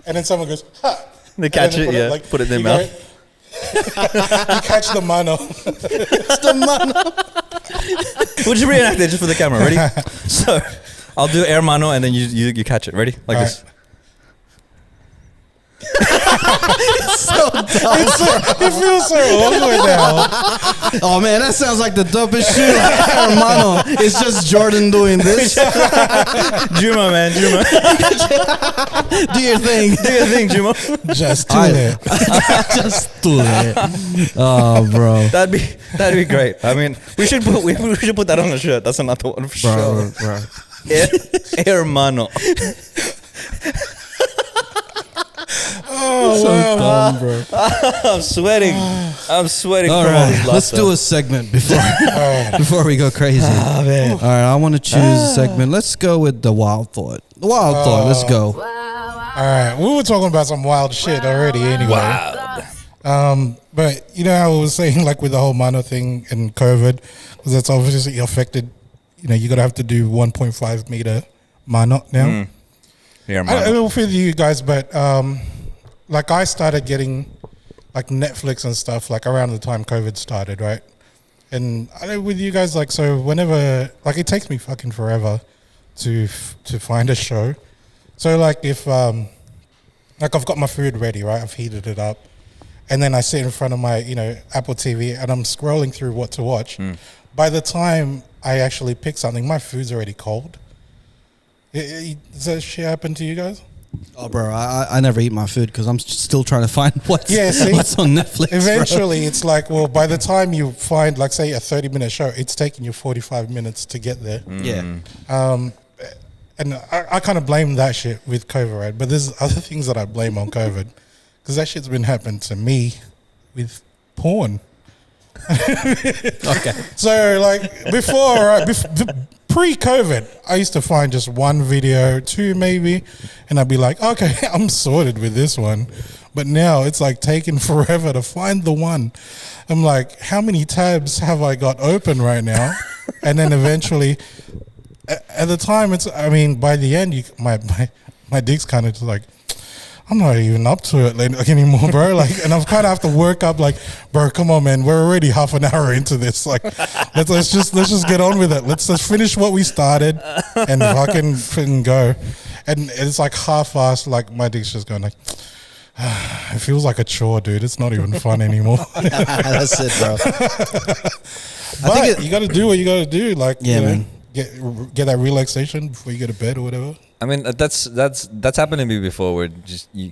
S3: and then someone goes, ha.
S2: They catch
S3: And
S2: it,
S3: then
S2: yeah. Put it in their
S3: you
S2: mouth.
S3: go- you catch the mano.
S1: It's the Mano.
S2: We'll just reenact it just for the camera. Ready? So, I'll do hermano, and then you catch it. Ready? Like this.
S1: So dumb.
S3: It feels so awkward now.
S1: Oh man, that sounds like the dopest shit. Like, hermano, it's just Jordan doing this.
S2: Juma, man, Juma.
S1: Do your thing.
S2: Do your thing, Juma.
S3: Just do it.
S1: Just do it. Oh, bro.
S2: That'd be great. I mean, we should put that on the shirt. That's another one for sure.
S1: Bro.
S2: Hermano.
S3: Oh,
S1: So
S3: wow.
S1: dumb, bro.
S2: I'm sweating.
S1: All
S2: from all
S1: right,
S2: this
S1: let's
S2: laughter.
S1: do a segment before we go crazy.
S2: Ah, man.
S1: All right, I want to choose a segment. Let's go with the wild thought. The wild thought. Let's go.
S3: All right, we were talking about some wild shit already anyway. But you know how I was saying, like with the whole Mano thing and COVID, because that's obviously affected. You know, you're gonna have to do 1.5 meter Mano now.
S2: Yeah,
S3: I don't know with you guys, but like I started getting like Netflix and stuff like around the time COVID started, right? And I know with you guys, like, so whenever, like, it takes me fucking forever to find a show. So like if like I've got my food ready, right? I've heated it up, and then I sit in front of my Apple TV and I'm scrolling through what to watch. By the time I actually pick something, my food's already cold. Does that shit happen to you guys?
S1: Oh, bro, I never eat my food because I'm still trying to find what's on Netflix.
S3: Eventually, it's like, well, by the time you find, like, say, a 30-minute show, it's taking you 45 minutes to get there.
S1: Yeah.
S3: And I kind of blame that shit with COVID, right? But there's other things that I blame on COVID because that shit's been happening to me with porn.
S1: Okay.
S3: So, like, before, right, pre-COVID, I used to find just one video, two maybe, and I'd be like, okay, I'm sorted with this one. But now it's like taking forever to find the one. I'm like, how many tabs have I got open right now? And then eventually, at the time, by the end, my dick's kind of just like, I'm not even up to it like anymore, bro. Like, and I'm kind of have to work up. Like, bro, come on, man. We're already half an hour into this. Like, let's just get on with it. Let's finish what we started and fucking go. And it's like half-assed. Like, my dick's just going like, it feels like a chore, dude. It's not even fun anymore.
S1: That's it, bro.
S3: But you got to do what you got to do. Like,
S1: yeah, man.
S3: Get that relaxation before you go to bed or whatever.
S2: I mean, that's happened to me before, where just you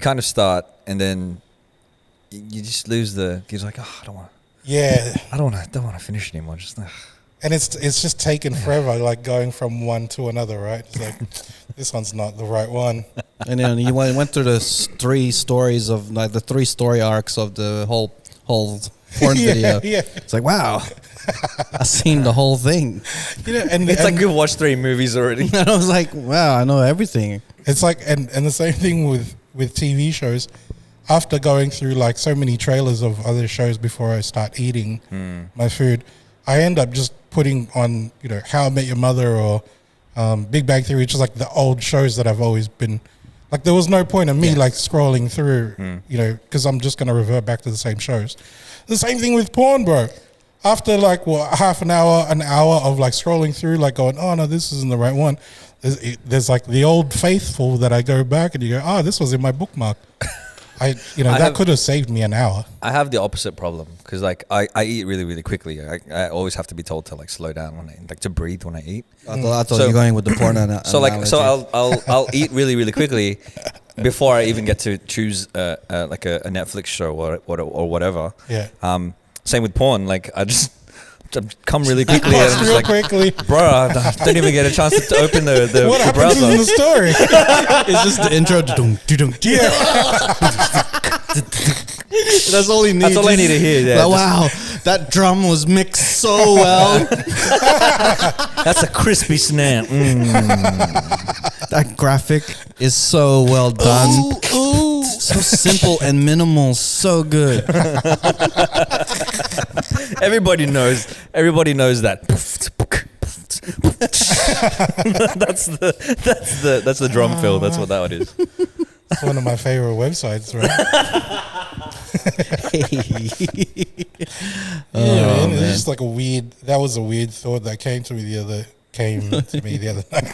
S2: kind of start and then you just lose the. You're like, oh, I don't want.
S3: Yeah,
S2: I don't want to finish anymore. Just.
S3: And it's just taken forever, like going from one to another, right? It's like this one's not the right one.
S1: And then you went through the three stories of like the 3 story arcs of the whole porn video.
S3: Yeah.
S1: It's like, wow, I've seen the whole thing.
S2: It's like we've watched 3 movies already.
S1: And I was like, wow, I know everything.
S3: It's like, and the same thing with TV shows. After going through like so many trailers of other shows before I start eating my food, I end up just putting on, How I Met Your Mother or Big Bang Theory, which is like the old shows that I've always been. Like, there was no point in me like scrolling through, because I'm just going to revert back to the same shows. The same thing with porn, bro. After like half an hour of like scrolling through, like going, oh no, this isn't the right one. There's like the old faithful that I go back and you go, oh, this was in my bookmark. That could have saved me an hour.
S2: I have the opposite problem because like I eat really, really quickly. I always have to be told to like slow down when to breathe when I eat.
S1: I thought you were going with the porn
S2: I'll eat really, really quickly before I even get to choose like a Netflix show or whatever.
S3: Yeah.
S2: Same with porn. Like I just come really quickly and I'm just like,
S3: quickly.
S2: bro, I don't even get a chance to open the
S3: What happens
S2: browser.
S3: in the story?
S1: It's just the intro.
S3: Yeah.
S1: That's all you need.
S2: That's all I need to hear. Yeah,
S1: Like, wow, that drum was mixed so well.
S2: that's a crispy snap.
S1: That graphic is so well done. Ooh. So simple and minimal. So good.
S2: Everybody knows that. that's the drum fill. That's what that one is.
S3: It's one of my favorite websites, right?
S1: Man.
S3: It's just like that was a weird thought that came to me the came to me the other night.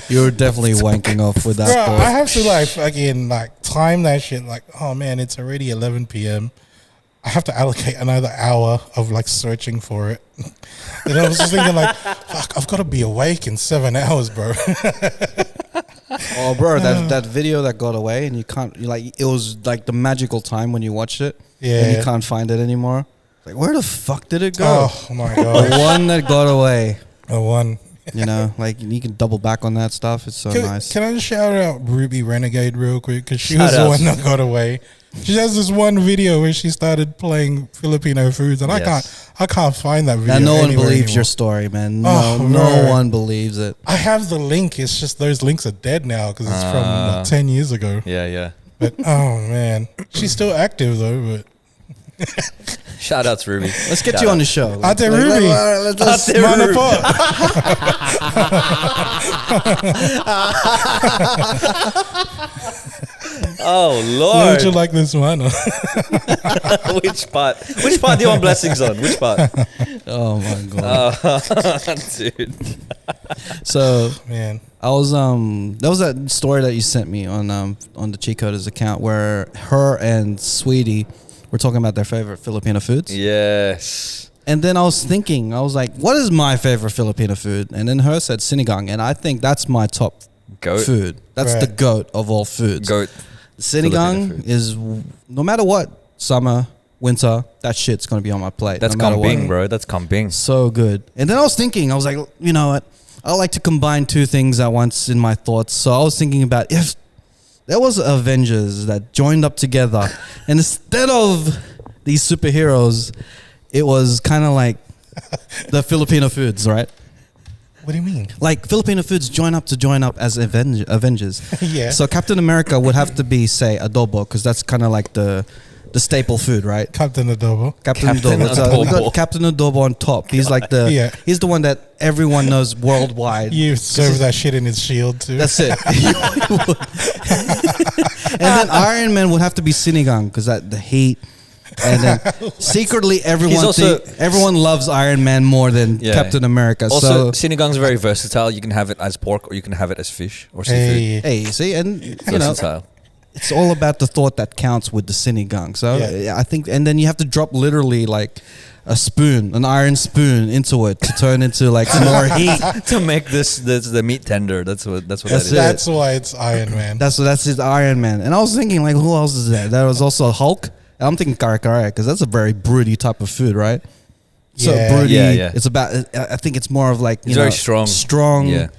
S1: You're definitely wanking off with that
S3: Bro,
S1: thought.
S3: I have to like fucking like time that shit. Like, oh man, it's already 11 p.m. I have to allocate another hour of like searching for it. And I was just thinking like, fuck, I've got to be awake in 7 hours, bro.
S1: Oh, bro, that video that got away and you it was like the magical time when you watched it.
S3: Yeah.
S1: And you can't find it anymore. Like, where the fuck did it go?
S3: Oh my god.
S1: The one that got away.
S3: The one.
S1: You know, like you can double back on that stuff. It's so nice.
S3: Can I just shout out Ruby Renegade real quick? Because she
S2: Shout
S3: was the
S2: outs.
S3: one that got away. She has this one video where she started playing Filipino foods, and
S2: Yes.
S3: I can't find that video.
S1: And no one
S3: anywhere
S1: believes
S3: anymore.
S1: your story, man.
S3: Oh,
S1: No
S3: bro.
S1: one believes it.
S3: I have the link. It's just those links are dead now because it's from like 10 years ago.
S2: Yeah.
S3: But oh man, she's still active though. But
S2: Shout out to Ruby.
S1: Let's get you on the show.
S3: Ate Ruby.
S2: Ate
S3: Mano
S2: Ruby.
S3: Po.
S2: Oh
S3: Why
S2: Lord.
S3: would you like this one?
S2: Which part? Which part do you want blessings on? Which part?
S1: Oh my god.
S2: Dude.
S1: So
S3: Man,
S1: I was that was that story that you sent me on the Cheatcoders account where her and Sweetie were talking about their favorite Filipino foods.
S2: Yes.
S1: And then I was thinking, I was like, what is my favorite Filipino food? And then her said sinigang, and I think that's my top
S2: Goat.
S1: food. That's the
S3: Right.
S1: goat of all foods.
S2: Goat. Filipino
S1: Sinigang
S2: food.
S1: is no matter what, summer, winter, that shit's gonna be on my plate.
S2: That's
S1: no matter what.
S2: kambing, bro. That's kambing.
S1: So good. And then I was thinking, I was like, you know what? I like to combine two things at once in my thoughts. So I was thinking about if there was Avengers that joined up together, and instead of these superheroes, it was kind of like the Filipino foods, right?
S3: what do you mean?
S1: Like Filipino foods join up as Avengers.
S3: Yeah.
S1: So Captain America would have to be, say, adobo, because that's kind of like the staple food, right?
S3: Captain Adobo.
S1: Captain
S2: Captain
S1: Adobo. So we
S2: Adobo.
S1: got Captain Adobo on top. He's like the
S3: Yeah.
S1: he's the one that everyone knows worldwide.
S3: You serve that shit in his shield too.
S1: That's it. And then Iron Man would have to be sinigang because that the heat. And then secretly everyone loves Iron Man more than
S2: Yeah.
S1: Captain America.
S2: Also,
S1: So
S2: sinigang's very versatile. You can have it as pork or you can have it as fish or seafood.
S3: Hey.
S1: hey, see, and you know,
S2: Versatile.
S1: it's all about the thought that counts with the sinigang. So
S3: Yeah.
S1: I think, and then you have to drop literally like a spoon, an iron spoon into it to turn into like some more heat.
S2: To make this the meat tender. That's what
S1: That's
S2: that is.
S1: it.
S3: That's why it's Iron Man.
S1: That's his Iron Man. And I was thinking like, who else is there? There was also Hulk. I'm thinking kare kare because that's a very broody type of food, right? So
S3: Yeah.
S1: broody.
S2: Yeah.
S1: It's about. I think it's more of like
S2: It's very strong.
S1: strong,
S2: Yeah.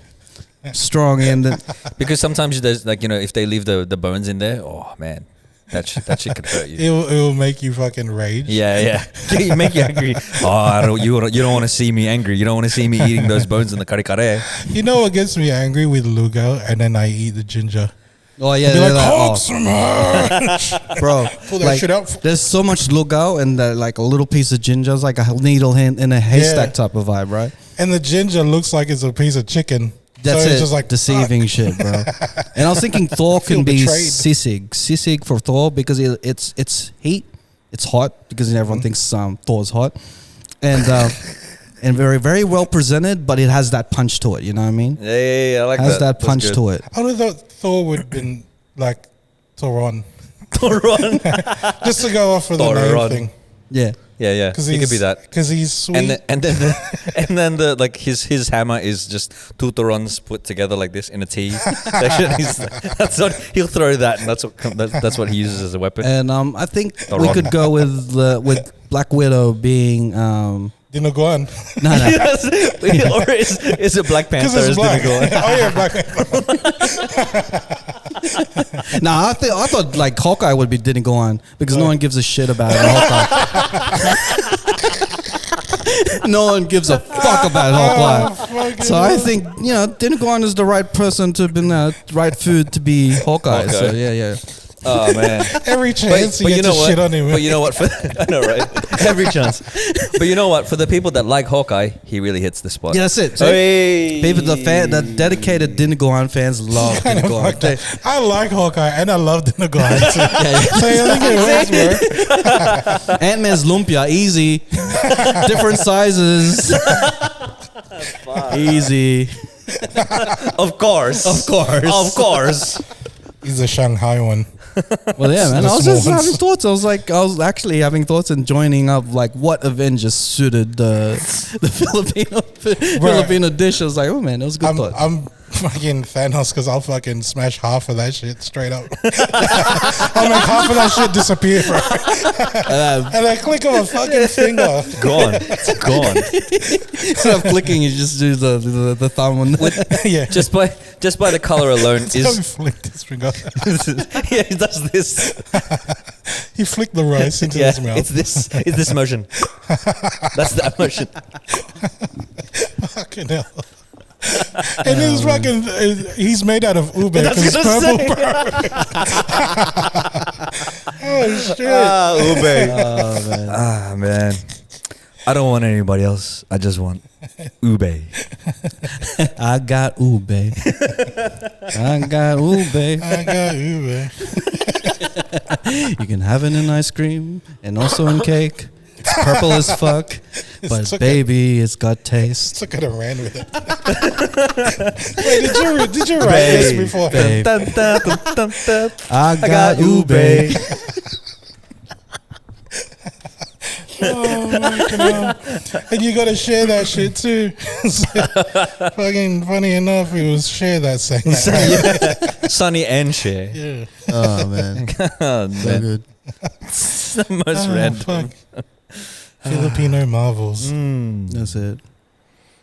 S1: strong, and then,
S2: Because sometimes there's like, you know, if they leave the bones in there, oh man, that shit could hurt you.
S3: It will make you fucking rage.
S2: Yeah. You make you angry. Oh, you don't want to see me angry. You don't want to see me eating those bones in the kare kare.
S3: You know what gets me angry with lugo, and then I eat the ginger.
S1: oh yeah,
S3: Be
S1: they're
S3: like,
S1: like,
S3: Hulk
S1: oh,
S3: smash!
S1: bro,
S3: Pull that
S1: like,
S3: shit out.
S1: there's so much lugao and like a little piece of ginger is like a needle in a haystack type of vibe, right?
S3: And the ginger looks like it's a piece of chicken.
S1: That's
S3: so
S1: it.
S3: it's just like
S1: deceiving shit, bro. And I was thinking Thor
S3: feel
S1: can be
S3: betrayed.
S1: sisig for Thor because it's heat, it's hot because everyone thinks Thor's hot, and very very well presented, but it has that punch to it. You know what I mean?
S2: Yeah, I like
S1: Has that
S2: That's
S1: punch
S2: good.
S1: to it.
S3: I would have thought Thor would have been like Thoron.
S2: Thoron.
S3: Just to go off with the name
S2: Thoron.
S3: thing.
S1: Yeah.
S2: Yeah. He could be that.
S3: Because he's sweet.
S2: And then the like his hammer is just two Thorons put together like this in a T section. That's what he'll throw that, and that's what he uses as a weapon.
S1: And I think we
S2: Thoron.
S1: could go with Black Widow being
S3: Didn't go on.
S1: no.
S2: Yes. Or is it Black
S3: Because
S2: Panther?
S3: it's
S2: Is
S3: black.
S2: Dinagon?
S3: Oh yeah, Black Panther.
S1: Nah, I thought like Hawkeye would be didn't go on because no one gives a shit about Hawkeye. No one gives a fuck about Hawkeye. So I think didn't go on is the right person to be right food to be Hawkeye.
S2: Hawkeye.
S1: So yeah.
S2: Oh man.
S3: Every chance
S2: But
S3: you
S2: you
S3: get
S2: know
S3: to
S2: what?
S3: shit on him.
S2: But you know what? I know, right? Every chance. But you know what? For the people that like Hawkeye, he really hits the spot.
S1: Yeah, that's it. So
S2: Hey.
S1: people, the dedicated Didn't Go On fans love
S3: Kind
S1: Didn't
S3: of
S1: Go On.
S3: like that. I like Hawkeye and I love Deconstructing too.
S1: Yeah.
S3: So I think it works, bro.
S1: Ant-Man's lumpia, easy, different sizes. Easy.
S2: Of course.
S1: Of course.
S2: Of course.
S3: He's a Shanghai one.
S1: Well, yeah, man.
S3: The
S1: I was
S3: small
S1: just
S3: ones.
S1: having thoughts. I was actually having thoughts and joining up like what Avengers suited the Filipino dish. I was like, oh man, that was a good thought.
S3: I'm fucking Thanos because I'll fucking smash half of that shit straight up. I'll make half of that shit disappear, bro. And I click of a fucking finger.
S2: Gone. It's gone.
S1: Instead of clicking, you just do the thumb on
S3: Yeah.
S2: Just by the color alone
S3: Tell me
S2: is.
S3: flick this finger.
S2: Yeah, he does this.
S3: He flicked the rice into
S2: Yeah,
S3: his mouth.
S2: it's this motion. That's that motion.
S3: Fucking hell. And he's fucking, he's made out of ube because it's purple, bro. Oh, shit.
S2: Ube.
S1: Oh man.
S2: Ah, man. I don't want anybody else. I just want ube.
S1: I got ube. I got ube.
S3: I got ube.
S1: You can have it in ice cream and also in cake. It's purple as fuck, but baby, it's got taste.
S3: So could have ran with it. Wait, did you write this before?
S1: Babe.
S2: Dun, dun, dun, dun, dun.
S1: I got ube.
S3: Oh my God. And you gotta share that shit too. Fucking funny enough, he was share that saying that.
S2: Sunny and share.
S3: Yeah.
S1: Oh man,
S2: Oh,
S1: so
S2: man.
S1: good.
S2: It's the most
S3: Oh,
S2: random.
S3: fuck. Filipino marvels.
S1: That's it.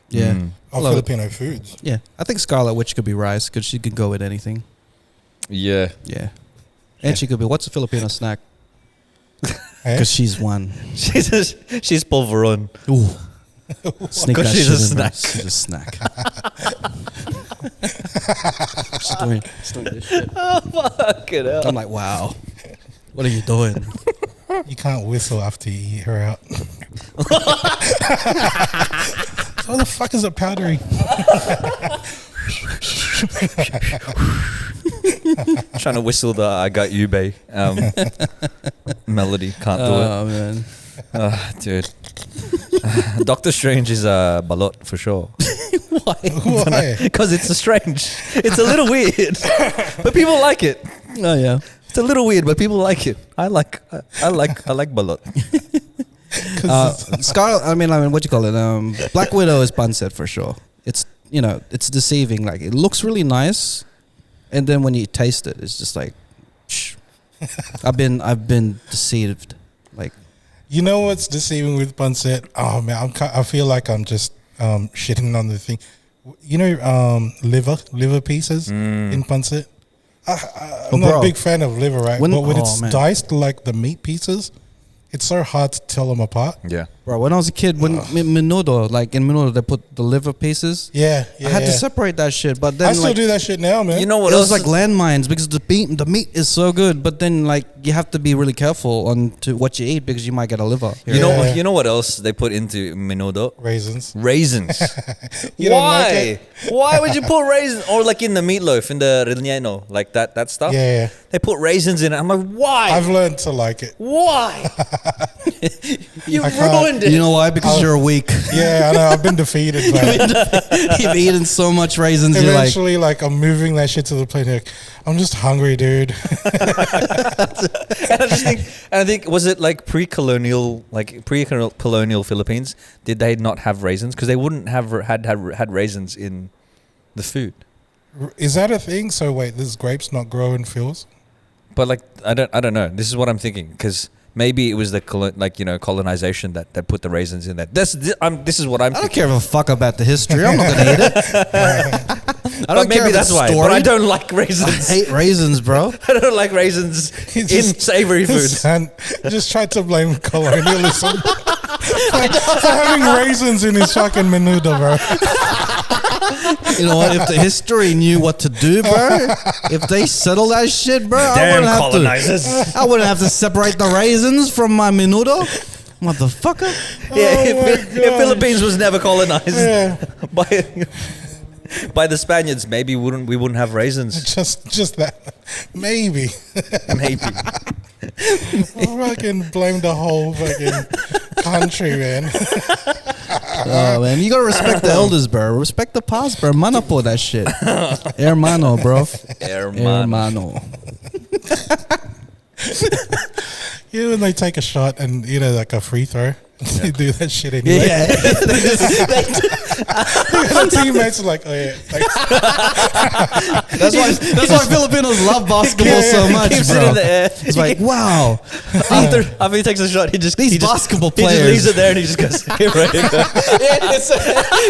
S1: Yeah,
S2: Mm.
S3: Of
S1: Love it.
S3: Filipino foods.
S1: yeah. I think Scarlet Witch could be rice because she could go with anything.
S2: Yeah.
S1: Yeah, and she could be. What's a Filipino snack?
S3: Eh?
S1: Because she's one.
S2: She's polvoron.
S1: Ooh. Sneak
S2: 'Cause
S1: that
S2: she's
S1: shit
S2: a
S1: in, bro.
S2: snack.
S1: She's a snack. She's doing this shit.
S2: Fucking hell.
S1: I'm like, wow. What are you doing?
S3: You can't whistle after you eat her out. What the fuck is it powdery?
S2: Trying to whistle the I got you, bae melody. Can't do it.
S1: Oh man.
S2: Dude. Doctor Strange is a balot for sure.
S3: Why?
S2: Because it's strange. It's a little weird. But people like it.
S1: Oh yeah.
S2: It's a little weird, but people like it. I like balot.
S1: Scarlet. I mean, what you call it? Black Widow is pancit for sure. It's it's deceiving. Like it looks really nice, and then when you taste it, it's just like, shh. I've been deceived. Like,
S3: You know what's deceiving with pancit? Oh man, I feel like I'm just shitting on the thing. You know, liver pieces in pancit. I'm not a big fan of liver, right? But when it's diced like the meat pieces, it's so hard to tell them apart.
S2: Yeah.
S1: bro, when I was a kid, when menudo, like in menudo, they put the liver pieces.
S3: Yeah,
S1: I had to separate that shit, but then
S3: I still do that shit now, man.
S2: You know what
S1: it
S2: else?
S1: was like landmines because the meat is so good, but then like you have to be really careful on to what you eat because you might get a liver.
S2: You know what else they put into menudo?
S3: Raisins.
S2: Raisins.
S3: You don't like
S2: Why?
S3: it?
S2: Why would you put raisins? Or like in the meatloaf, in the relleno, like that stuff?
S3: Yeah.
S2: They put raisins in it. I'm like, why?
S3: I've learned to like it.
S2: Why? You
S3: I can't.
S2: ruined it.
S1: You know why? Because you're weak.
S3: Yeah, I know. I've been defeated, but
S1: You've eaten so much raisins. You're like,
S3: eventually, like, I'm moving that shit to the plate. Like, I'm just hungry, dude.
S2: And I think, was it like pre-colonial Philippines? Did they not have raisins? Because they wouldn't have had raisins in the food.
S3: Is that a thing? So wait, this grapes not grow in fields?
S2: But like, I don't know. This is what I'm thinking because maybe it was the colonization that put the raisins in that. This is what I'm
S1: I don't
S2: thinking.
S1: care a fuck about the history. I'm not gonna eat it. I don't care
S2: Maybe
S1: if
S2: that's
S1: it's
S2: why.
S1: storied.
S2: But I don't like
S1: I
S2: raisins.
S1: hate raisins, bro.
S2: I don't like raisins in savory foods.
S3: And just tried to blame colonialism for having raisins in his fucking menudo, bro.
S1: You know what? If the history knew what to do, bro, if they settle that shit, bro,
S2: Damn colonizers.
S1: I wouldn't have to separate the raisins from my menudo. Motherfucker.
S2: Yeah, if Philippines was never colonized
S3: Yeah.
S2: by the Spaniards, maybe we wouldn't have raisins.
S3: Just that. Maybe.
S2: Maybe.
S3: I fucking blame the whole fucking country, man.
S1: Oh man, you gotta respect the elders, bro. Respect the past, bro. Mano Po that shit. Hermano, bro. Hermano.
S3: Yeah, when they take a shot and like a free throw, they do that shit anyway.
S1: Yeah.
S3: The teammates are like, oh yeah, thanks.
S1: That's why Filipinos love basketball so much,
S2: Keeps
S1: bro.
S2: it in the air.
S1: It's like, wow.
S2: After he takes a shot,
S1: These
S2: he
S1: basketball
S2: just
S1: players.
S2: leaves it there and he just goes, "Here, right here."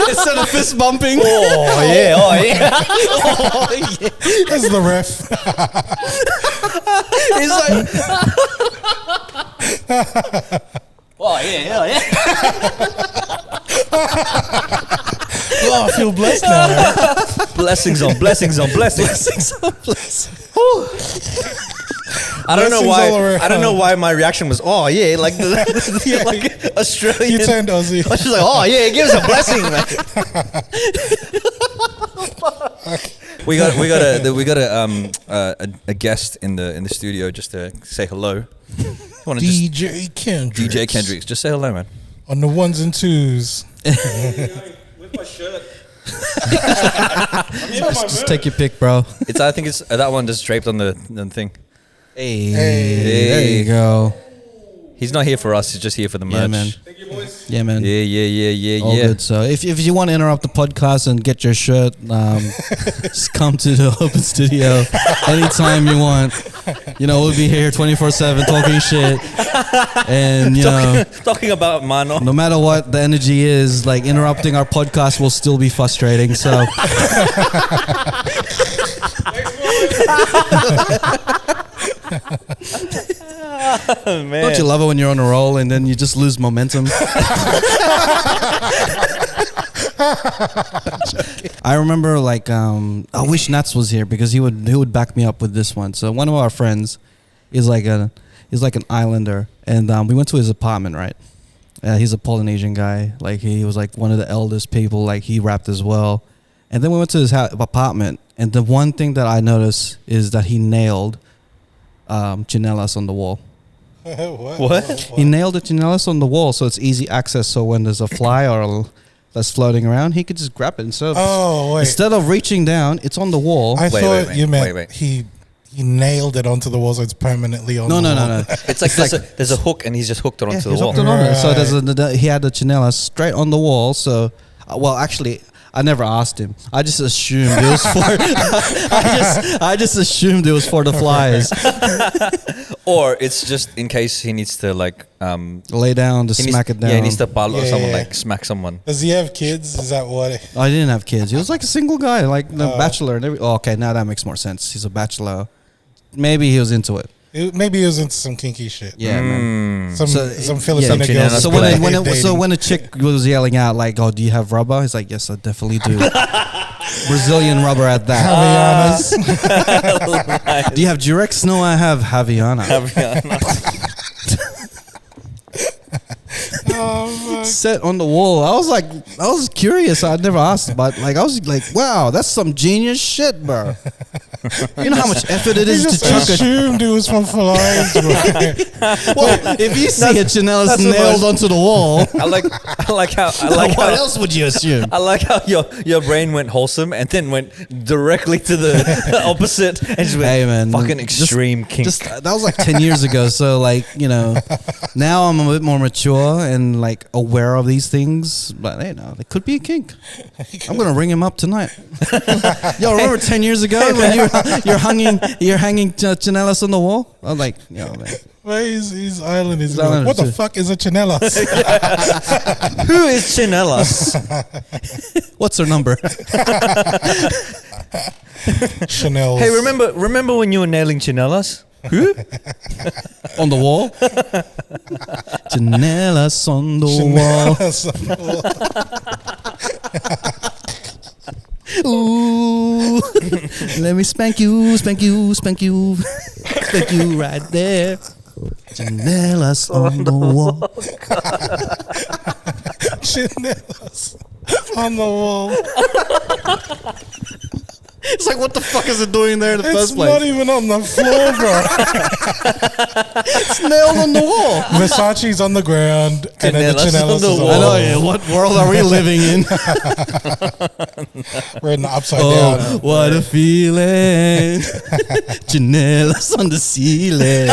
S1: Instead of fist bumping.
S2: Oh yeah.
S1: Oh yeah.
S3: That's the ref.
S1: He's like,
S2: Oh yeah.
S3: Oh, I feel blessed now. Man.
S2: Blessings on blessings on blessings. I don't know
S3: Blessings all
S2: why.
S3: around.
S2: I don't know why my reaction was, "Oh yeah," like
S3: Yeah,
S2: like Australian.
S3: You turned Aussie.
S2: I was just like, "Oh yeah, give us a blessing, man." we got a guest in the studio just to say hello.
S3: DJ Kendricks.
S2: DJ Kendricks, just say hello, man.
S3: On the ones and twos.
S4: With my shirt.
S1: just take your pick, bro.
S2: I think it's that one just draped on the thing.
S1: Hey, there you go.
S2: He's not here for us. He's just here for the merch.
S1: Yeah, man.
S4: Thank you, boys.
S1: Yeah, man.
S2: Yeah.
S1: All good. So if you want to interrupt the podcast and get your shirt, just come to the open studio anytime you want. We'll be here 24/7 talking shit, and
S2: talking about Mano.
S1: no matter what the energy is, like interrupting our podcast will still be frustrating. So.
S2: Oh, man.
S1: Don't you love it when you're on a roll and then you just lose momentum? I remember, like, I wish Nats was here because he would back me up with this one. So one of our friends is like an islander, and we went to his apartment, right? He's a Polynesian guy. Like, he was like one of the eldest people. Like, he rapped as well. And then we went to his apartment, and the one thing that I noticed is that he nailed tsinelas on the wall.
S2: What?
S1: He nailed the tsinelas on the wall, so it's easy access. So when there's a fly or that's floating around, he could just grab it. Instead of reaching down, it's on the wall.
S3: I thought you meant
S2: wait.
S3: he nailed it onto the wall, so it's permanently on the wall.
S1: No.
S2: It's like there's a hook and he's just hooked it onto the
S1: he's
S2: wall.
S1: hooked it on it. So
S3: Right.
S1: he had the tsinelas straight on the wall. So, actually, I never asked him. I just assumed it was for. I just assumed it was for the flies.
S2: Or it's just in case he needs to like
S1: Lay down to smack it down.
S2: Yeah, he needs to palo someone,
S3: Yeah.
S2: like smack someone.
S3: Does he have kids? Is that what?
S1: I didn't have kids. He was like a single guy, like the bachelor and every. Oh, okay, now that makes more sense. He's a bachelor. Maybe he was into it.
S3: Maybe he was into some kinky shit.
S1: Yeah, man.
S3: Some Filipino
S2: yeah,
S3: girls.
S1: So when a chick was yelling out like, "Oh, do you have rubber?" He's like, "Yes, I definitely do." Brazilian rubber at that.
S3: Havianas.
S1: Do you have Durex? No, I have Haviana. Set on the wall. I was curious. I never asked, but like I was like, wow, that's some genius shit, bro. You know how much effort it
S3: He
S1: is to
S3: just
S1: chuck a.
S3: assumed it was from flies, bro.
S1: Well, if you see a tsinelas nailed onto the wall,
S2: I like how
S1: what else would you assume?
S2: I like how your brain went wholesome and then went directly to the opposite and just went
S1: Hey, man,
S2: fucking extreme kink.
S1: That was like 10 years ago. So like, now I'm a bit more mature and like aware of these things. But it could be a kink. I'm gonna ring him up tonight. Yo, remember 10 years ago when you're hanging tsinelas on the wall? I'm like, yo, man.
S3: Well, he's island. He's
S1: Island
S3: like, what the
S1: too.
S3: fuck is a tsinelas?
S2: Who is tsinelas?
S1: What's her number?
S3: Chanel.
S2: Hey, remember when you were nailing tsinelas? Who?
S1: On the wall? Tsinelas on the wall. Ooh, let me spank you, spank you, spank you, spank you right there. Tsinelas on the wall.
S3: Chanelas on the wall.
S1: It's like, what the fuck is it doing there in the first place?
S3: It's not even on the floor, bro.
S1: It's nailed on the wall.
S3: Versace's on the ground, and then the
S2: Tsinelas
S3: tsinelas
S2: on the
S3: is on
S2: wall.
S1: I know, yeah. What world are we living in?
S3: We're in the upside down.
S1: Oh, what a feeling. Tsinelas on the ceiling.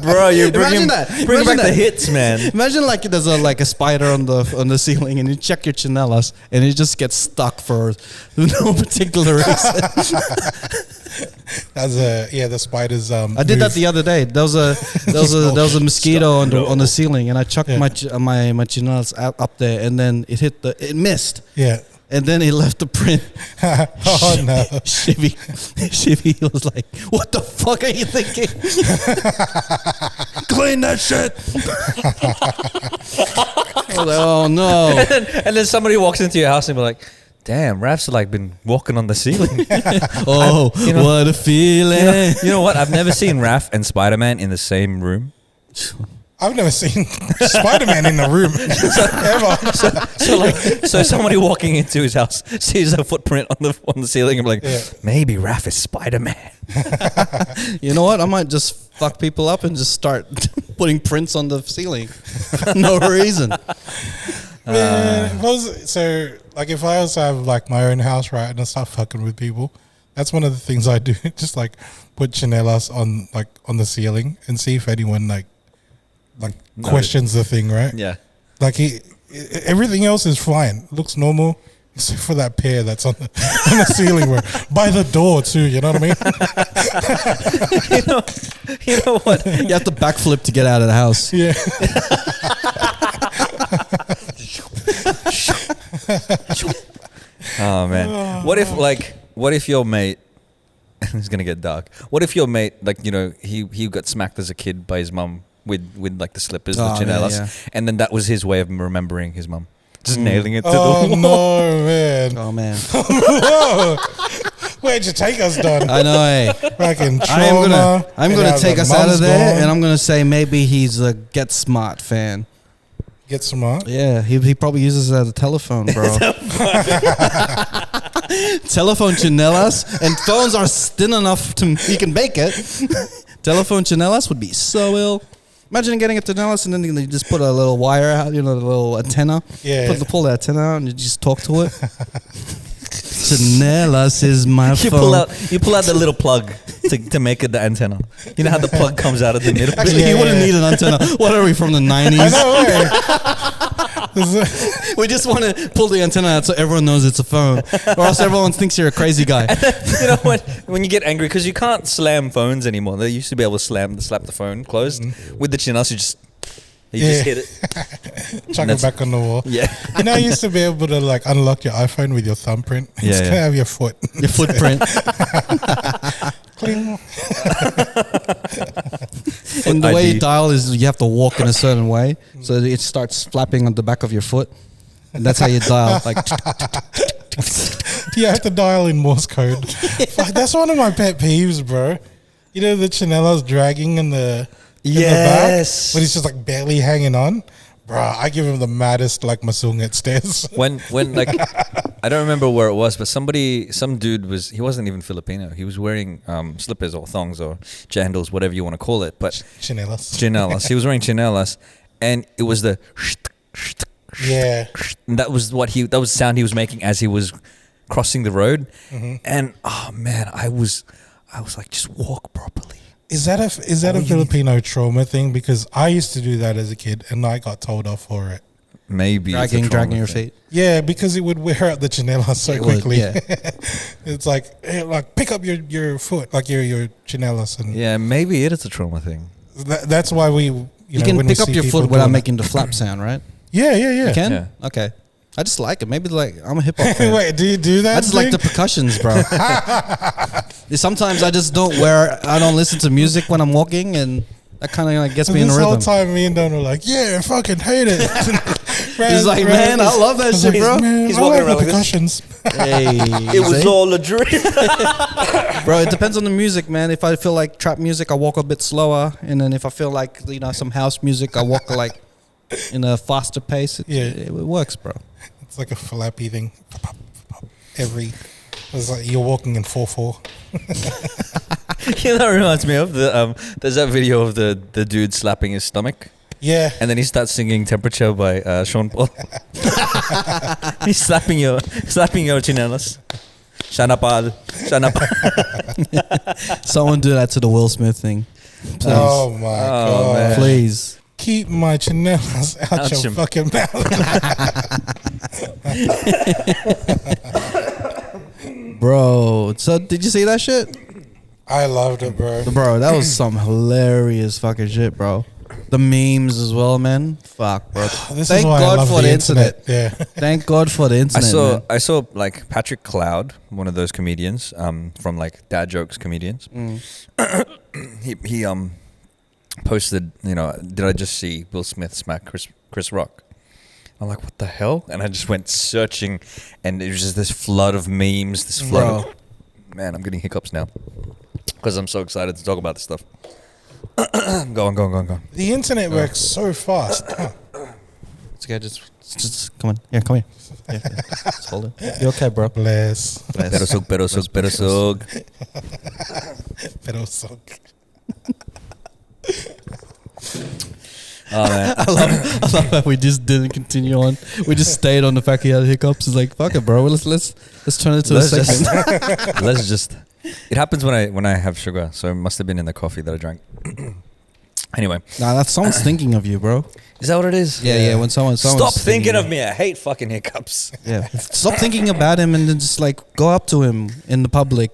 S2: Bro, you're
S1: Imagine
S2: bringing
S1: that.
S2: back
S1: Imagine
S2: the
S1: that.
S2: hits, man.
S1: Imagine like there's a spider on the ceiling, and you check your tsinelas, and it just gets stuck for no particular reason.
S3: The spiders.
S1: I did that the other day. There was a mosquito on the ceiling, and I chucked my tsinelas up there, and then it missed.
S3: Yeah.
S1: And then it left the print.
S3: Oh no.
S1: Shivy was like, "What the fuck are you thinking? Clean that shit." I was like, "Oh no!"
S2: And then somebody walks into your house and be like, "Damn, Raf's like been walking on the ceiling."
S1: Oh, what a feeling!
S2: You know what? I've never seen Raf and Spider-Man in the same room.
S3: I've never seen Spider-Man in the room ever.
S2: So somebody walking into his house sees a footprint on the ceiling and be like, maybe Raf is Spider-Man.
S1: You know what? I might just fuck people up and just start putting prints on the ceiling for no reason.
S3: Man, if I also have like my own house, right, and I start fucking with people, that's one of the things I do. Just like put tsinelas on the ceiling and see if anyone questions the thing, right?
S2: Yeah.
S3: Like everything else is fine, looks normal, except for that pair that's on the ceiling, where by the door too. You know what I mean?
S2: You know what?
S1: You have to backflip to get out of the house.
S3: Yeah.
S2: Oh man. What if your mate? It's gonna get dark. What if your mate, he got smacked as a kid by his mum with like the slippers, the tsinelas, and then that was his way of remembering his mum, just nailing it to the wall.
S3: No, man!
S1: Oh man!
S3: Where'd you take us, Don?
S1: I know. Hey.
S3: Fucking trauma.
S1: I'm gonna take us out of there, and I'm gonna say maybe he's a Get Smart fan.
S3: Get smart.
S1: Yeah, he probably uses it as a telephone, bro. Telephone tsinelas, and phones are thin enough he can make it. Telephone tsinelas would be so ill. Imagine getting a tsinelas and then you just put a little wire out, the little antenna.
S3: Yeah.
S1: Pull the antenna out and you just talk to it. Tsinelas is my phone.
S2: You pull out the little plug to make it the antenna. You know how the plug comes out of the middle?
S1: Actually, you wouldn't need an antenna. What are we, from the 90s?
S3: I know.
S1: We just want to pull the antenna out so everyone knows it's a phone, or else everyone thinks you're a crazy guy.
S2: You know what? When you get angry, because you can't slam phones anymore. They used to be able to slap the phone closed. With the tsinelas, you just hit it.
S3: Chuck it back on the wall.
S2: Yeah.
S3: You know, you used to be able to unlock your iPhone with your thumbprint. It's gonna have your foot.
S1: Your footprint.
S3: Cling.
S1: And the way you dial is you have to walk in a certain way, so it starts flapping on the back of your foot, and that's how you dial.
S3: You have to dial in Morse code. Fuck, that's one of my pet peeves, bro. You know the tsinelas dragging in the back when he's just barely hanging on. Bro, I give him the maddest masung at stairs.
S2: When I don't remember where it was, but some dude he wasn't even Filipino. He was wearing slippers or thongs or jandals, whatever you want to call it. But
S3: Tsinelas.
S2: He was wearing tsinelas, and it was the
S3: yeah.
S2: And that was the sound he was making as he was crossing the road. Mm-hmm. And oh man, I was like, just walk properly.
S3: Is that a Filipino trauma thing? Because I used to do that as a kid, and I got told off for it.
S2: Maybe
S1: dragging your feet.
S3: Yeah, because it would wear out the tsinelas so quickly.
S1: Yeah.
S3: It's pick up your foot, your tsinelas, and
S2: yeah, maybe it is a trauma thing.
S3: That's why
S1: you can pick up your foot without making the flap sound, right?
S3: Yeah.
S1: You can?
S2: Yeah.
S1: Okay. I just like it. Maybe I'm a hip hop fan.
S3: Wait, do you do that?
S1: I just like the percussions, bro. Sometimes I don't listen to music when I'm walking, and that kind of gets me in the rhythm.
S3: This whole time, me and Don were like, "Yeah, fucking hate it."
S1: He's like, "Man, I love that shit, bro."
S2: He's walking around
S3: the
S2: like
S3: percussions.
S1: Hey,
S2: it was all a dream,
S1: bro. It depends on the music, man. If I feel like trap music, I walk a bit slower, and then if I feel like some house music, I walk in a faster pace. It works, bro.
S3: It's like a flappy thing. It was like you're walking in 4/4.
S2: You know, that reminds me of the there's that video of the dude slapping his stomach.
S3: Yeah.
S2: And then he starts singing "Temperature" by Sean Paul. He's slapping your tsinelas. Shanapal.
S1: Someone do that to the Will Smith thing. Please.
S3: Oh my god.
S2: man.
S1: Please.
S3: Keep my tsinelas out your fucking mouth.
S1: Bro, so did you see that shit?
S3: I loved it, bro.
S1: Bro, that was some hilarious fucking shit, bro. The memes as well, man. Fuck, bro.
S3: Thank God for the internet. Yeah.
S1: Thank God for the internet. Man.
S2: I saw like Patrick Cloud, one of those comedians, from like Dad Jokes comedians. He posted, you know, did I just see Will Smith smack Chris Rock? I'm like, what the hell? And I just went searching, and it was just this flood of memes, this flood of, man, I'm getting hiccups now because I'm so excited to talk about this stuff. Go on.
S3: The internet works so fast.
S1: It's okay, just come on. Yeah, come here. Yeah. Just hold it. You okay, bro?
S3: Bless.
S2: Pero sug.
S3: Pero suck.
S2: Oh man,
S1: I love that we just didn't continue on. We just stayed on the fact he had hiccups. It's like, fuck it, bro. Let's turn it to a segment.
S2: Let's just. It happens when I have sugar, so it must have been in the coffee that I drank. Anyway,
S1: Nah, that's someone's thinking of you, bro.
S2: is that what it is?
S1: Yeah. When someone's
S2: Stop thinking of me. I hate fucking hiccups.
S1: Yeah. Stop thinking about him and then just like go up to him in the public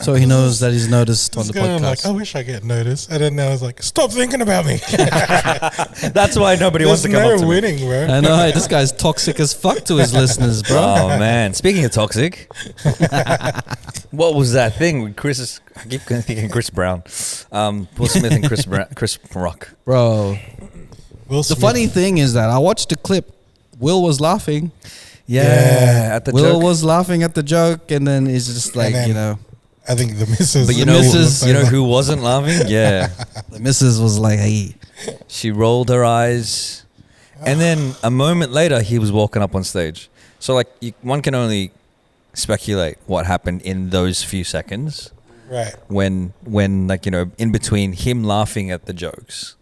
S1: so he knows that he's noticed on the
S3: I'm like,
S1: podcast.
S3: I wish I get noticed. And then I was like, stop thinking about me.
S2: That's why nobody wants to come up to me.
S3: winning, bro.
S1: I know, hey, this guy's toxic as fuck to his listeners, bro.
S2: Oh man! Speaking of toxic, what was that thing with Chris? I keep thinking Chris Brown, Will Smith and Chris Rock.
S1: Bro,
S3: Will
S1: the
S3: Smith.
S1: funny thing is that I watched the clip. Will was laughing.
S2: Yeah, at the
S1: Will
S2: joke.
S1: was laughing at the joke, and then he's just like,
S3: then-
S1: you know,
S3: I think the missus.
S2: But you
S1: The
S2: know,
S1: missus-
S2: you know who wasn't laughing? Yeah,
S1: the missus was like, hey.
S2: she rolled her eyes, and then a moment later, he was walking up on stage. So like, one can only speculate what happened in those few seconds.
S3: Right.
S2: When like, you know, in between him laughing at the jokes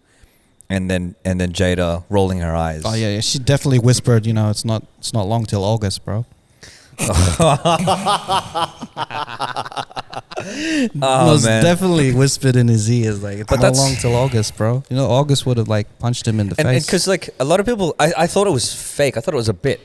S2: and then Jada rolling her eyes.
S1: Oh yeah, she definitely whispered, you know, it's not long till August, bro. Most
S2: man.
S1: definitely whispered in his ears, like, it's
S2: But
S1: not
S2: that's-
S1: long till August, bro. You know, August would have like punched him in the
S2: And
S1: face.
S2: because like a lot of people, I thought it was fake. I thought it was a bit.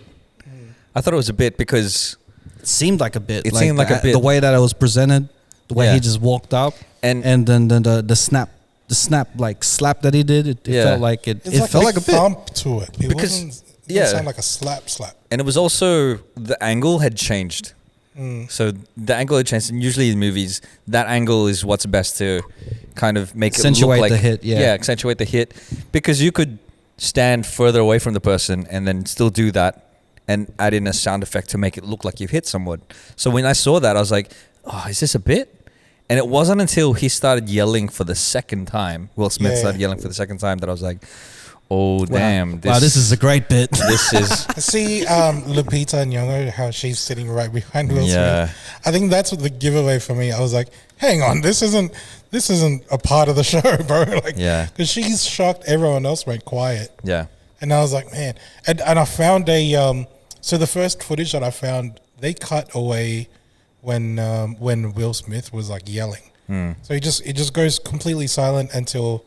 S2: I thought it was a bit because
S1: It seemed like a bit.
S2: It seemed like a bit.
S1: The way that it was presented, the way
S2: Yeah.
S1: he just walked up,
S2: and
S1: and then the snap like slap that he did, it
S2: Yeah.
S1: felt like it.
S3: It's
S1: It
S3: like
S1: felt
S3: a
S1: like a bit.
S3: thump to it. It
S2: Because-
S3: wasn't, it
S2: yeah.
S3: didn't sound like a slap.
S2: and it was also the angle had changed. So the angle had changed, and usually in movies, that angle is what's best to kind of make it
S1: Accentuate
S2: look like
S1: the hit, yeah.
S2: accentuate the hit, because you could stand further away from the person and then still do that and add in a sound effect to make it look like you've hit someone. So when I saw that, I was like, "Oh, is this a bit?" And it wasn't until he started yelling for the second time, Will Smith
S3: Yeah.
S2: started yelling for the second time, that I was like, "Oh damn,
S1: Wow, this is a great bit.
S2: this is."
S3: See, Lupita Nyong'o, how she's sitting right behind Will
S2: Yeah.
S3: Smith. I think that's what the giveaway for me. I was like, hang on, this isn't a part of the show, bro. Like,
S2: Yeah.
S3: because she's shocked. Everyone else went quiet,
S2: Yeah.
S3: and I was like, man. And I found a so the first footage that I found, they cut away when Will Smith was like yelling. So it just goes completely silent until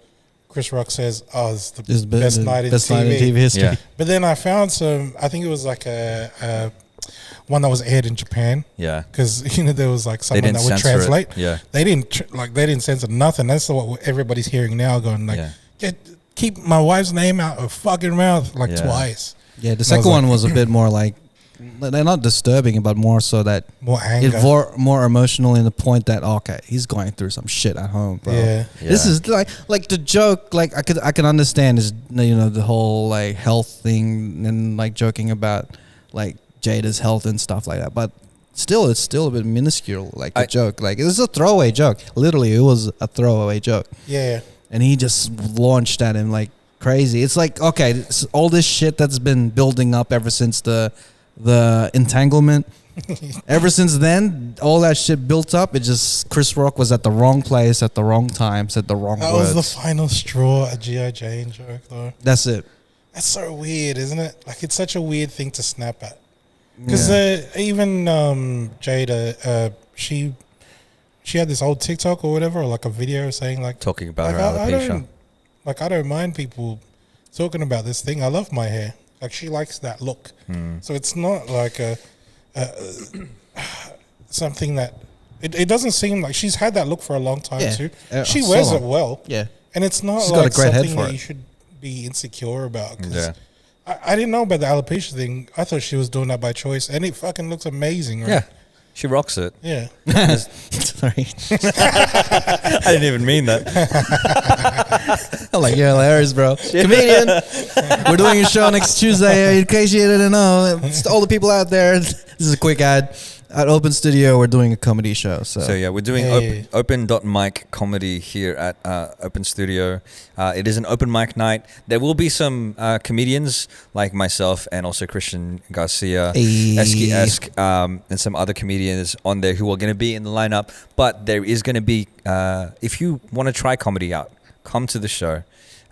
S3: Chris Rock says, "Oh, it's the
S1: This
S3: best night in
S1: best
S3: TV."
S1: night in TV history.
S2: Yeah.
S3: But then I found some. I think it was like a one that was aired in Japan,
S2: Yeah.
S3: because there was like someone
S2: didn't
S3: that would
S2: censor it.
S3: translate.
S2: Yeah.
S3: They didn't censor nothing. That's what everybody's hearing now. Going like, keep my wife's name out of fucking mouth like
S2: Yeah.
S3: twice.
S1: Yeah, the
S3: was
S1: second
S3: like-
S1: one was a bit more like, they're not disturbing, but more so that
S3: More anger.
S1: more emotional in the point that, okay, he's going through some shit at home, bro.
S3: Yeah.
S1: This is like the joke, like I can understand is, you know, the whole like health thing and like joking about like Jada's health and stuff like that, but still it's still a bit minuscule, like the joke. Like, it was a throwaway joke. Literally, it was a throwaway joke.
S3: Yeah.
S1: And he just launched at him like crazy. It's like, okay, all this shit that's been building up ever since the entanglement, Ever since then, all that shit built up. It just Chris Rock was at the wrong place at the wrong time, said the wrong
S3: That
S1: words.
S3: was the final straw, a G.I. Jane joke, though.
S1: That's it.
S3: That's so weird, isn't it? Like, it's such a weird thing to snap at. Because even Jada, she had this old TikTok or whatever, or like a video saying like
S2: Talking about her
S3: I
S2: alopecia.
S3: don't mind people talking about this thing. I love my hair. Like, she likes that look. So it's not like something that it doesn't seem like she's had that look for a long time too. She
S1: so
S3: wears
S1: long.
S3: it well.
S1: Yeah.
S3: And it's not
S1: She's got
S3: like
S1: a great head
S3: something
S1: for
S3: that
S1: it.
S3: you should be insecure about. 'Cause
S2: Yeah.
S3: I didn't know about the alopecia thing. I thought she was doing that by choice, and it fucking looks amazing, right?
S2: Yeah, she rocks it.
S3: Yeah.
S1: Sorry.
S2: I didn't even mean that.
S1: I'm like, you're hilarious, bro. Comedian. We're doing a show next Tuesday. In case you didn't know, just all the people out there. This is a quick ad. At Open Studio, we're doing a comedy show.
S2: So yeah, we're doing
S3: Hey.
S2: open.mic comedy here at Open Studio. It is an open mic night. There will be some comedians like myself and also Christian Garcia, Eski Esk, and some other comedians on there who are going to be in the lineup. But there is going to be, if you want to try comedy out, come to the show.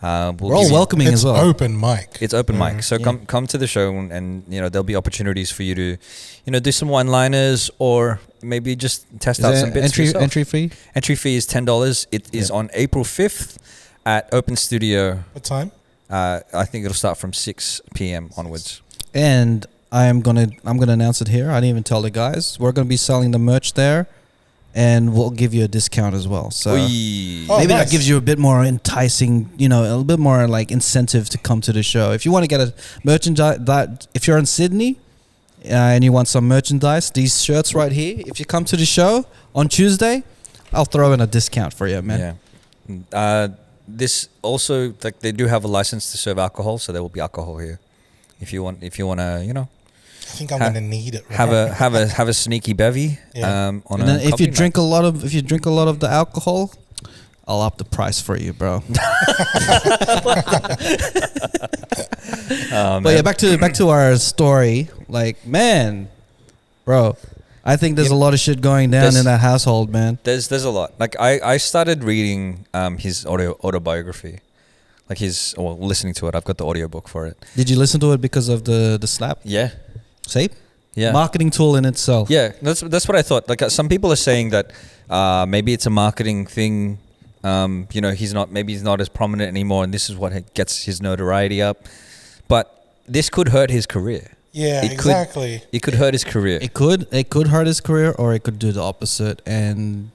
S1: we're all welcoming
S3: It's
S1: as well.
S3: open mic.
S2: It's open mic, so come to the show, and you know there'll be opportunities for you to, you know, do some one-liners or maybe just test
S1: Is
S2: out
S1: there
S2: some bits. for yourself.
S1: entry fee?
S2: Entry fee is $10. It is on April 5th at Open Studio.
S3: What time?
S2: I think it'll start from 6 p.m. onwards.
S1: And I'm gonna announce it here. I didn't even tell the guys. We're gonna be selling the merch there, and we'll give you a discount as well. So
S2: Oy.
S3: Oh,
S1: maybe
S3: nice.
S1: that gives you a bit more enticing, you know, a little bit more like incentive to come to the show. If you want to get a merchandise, that if you're in Sydney and you want some merchandise, these shirts right here. If you come to the show on Tuesday, I'll throw in a discount for you, man.
S2: Yeah. This also, like, they do have a license to serve alcohol, so there will be alcohol here. If you want to, you know,
S3: I think I'm gonna need it. Right?
S2: have a sneaky bevy.
S3: Yeah.
S2: On
S1: And then
S2: a
S1: if you
S2: comedy
S1: drink a lot of the alcohol, I'll up the price for you, bro. But yeah, back to our story. Like, man, bro, I think there's a lot of shit going down
S2: There's-
S1: in that household, man.
S2: There's a lot. Like, I started reading his autobiography, like listening to it. I've got the audiobook for it.
S1: Did you listen to it because of the slap?
S2: Yeah,
S1: See?
S2: yeah,
S1: Marketing tool in itself.
S2: yeah. That's what I thought. Like, some people are saying that maybe it's a marketing thing. You know, he's not as prominent anymore, and this is what gets his notoriety up. But this could hurt his career.
S3: Yeah, exactly.
S2: It could hurt his career.
S1: It could hurt his career, or it could do the opposite and